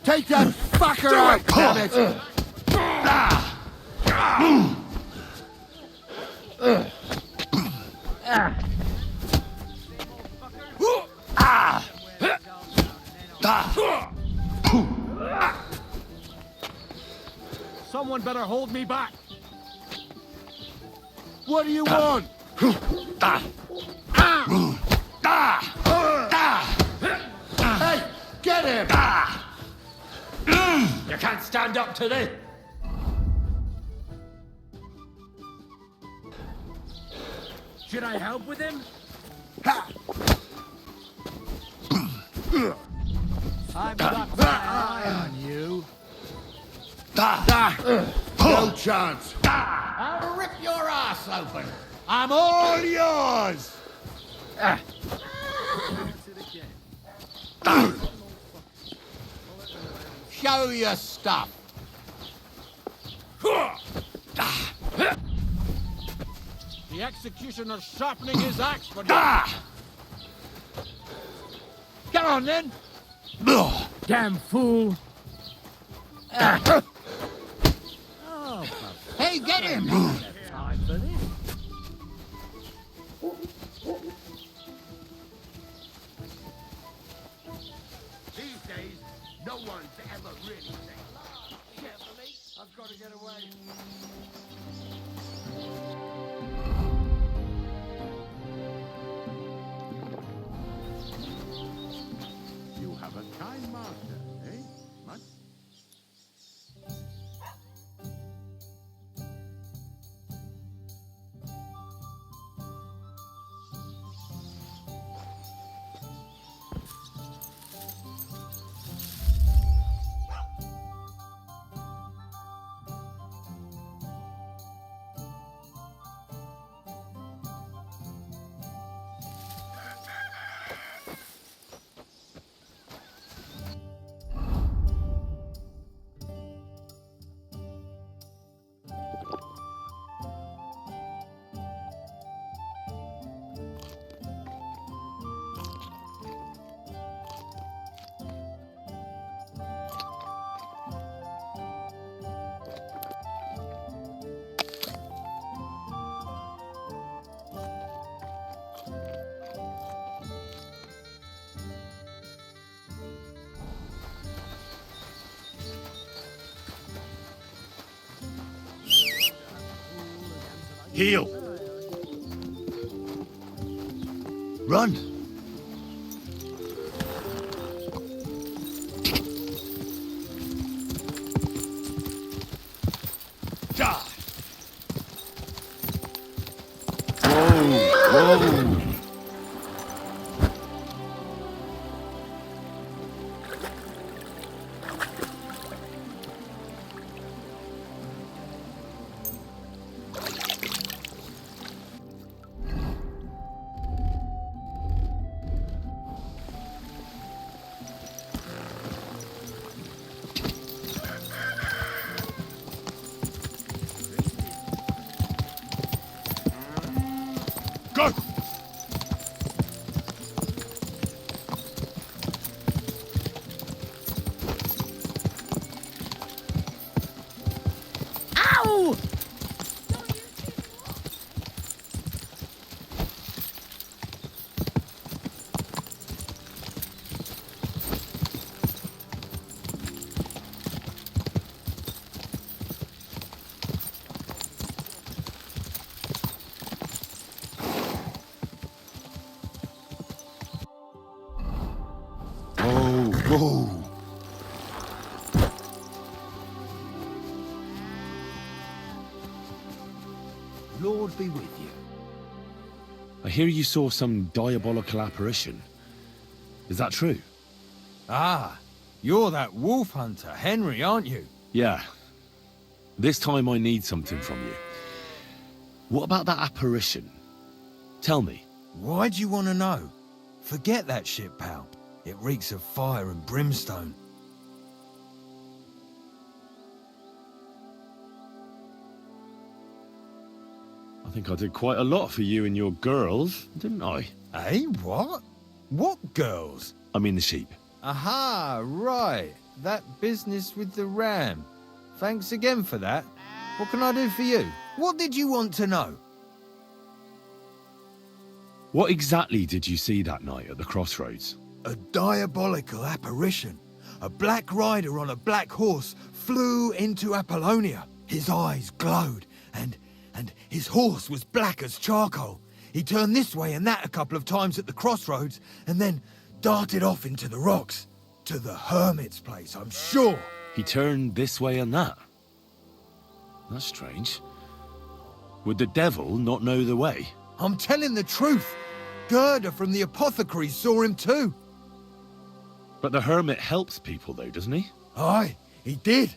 Take that fucker out, damn it! Someone better hold me back. What do you want? Hey, get him! You can't stand up to this. Should I help with him? I've got my eye on you. No chance. I'll rip your ass open. I'm all yours. Show your stuff. The executioner's sharpening his axe for you. Get on then. Damn fool. Hey, get him. Time for this. These days, no one's ever really safe. Carefully, I've got to get away. You have a kind master, eh? Much? Heel. Run. Whoa. Go! Ow! Whoa. Lord be with you. I hear you saw some diabolical apparition. Is that true? Ah, you're that wolf hunter, Henry, aren't you? Yeah. This time I need something from you. What about that apparition? Tell me. Why do you want to know? Forget that shit, pal. It reeks of fire and brimstone. I think I did quite a lot for you and your girls, didn't I? Eh, what? What girls? I mean the sheep. Aha, right. That business with the ram. Thanks again for that. What can I do for you? What did you want to know? What exactly did you see that night at the crossroads? A diabolical apparition. A black rider on a black horse flew into Apollonia. His eyes glowed, and his horse was black as charcoal. He turned this way and that a couple of times at the crossroads, and then darted off into the rocks. To the hermit's place, I'm sure. He turned this way and that? That's strange. Would the devil not know the way? I'm telling the truth. Gerda from the apothecary saw him too. But the hermit helps people though, doesn't he? Aye, he did.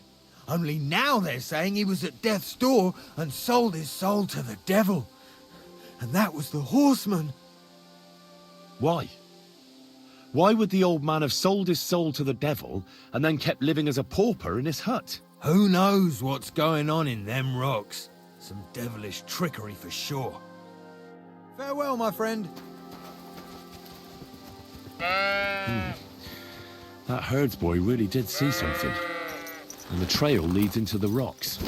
Only now they're saying he was at death's door and sold his soul to the devil. And that was the horseman. Why? Why would the old man have sold his soul to the devil and then kept living as a pauper in his hut? Who knows what's going on in them rocks? Some devilish trickery for sure. Farewell, my friend. That herdsboy really did see something. And the trail leads into the rocks.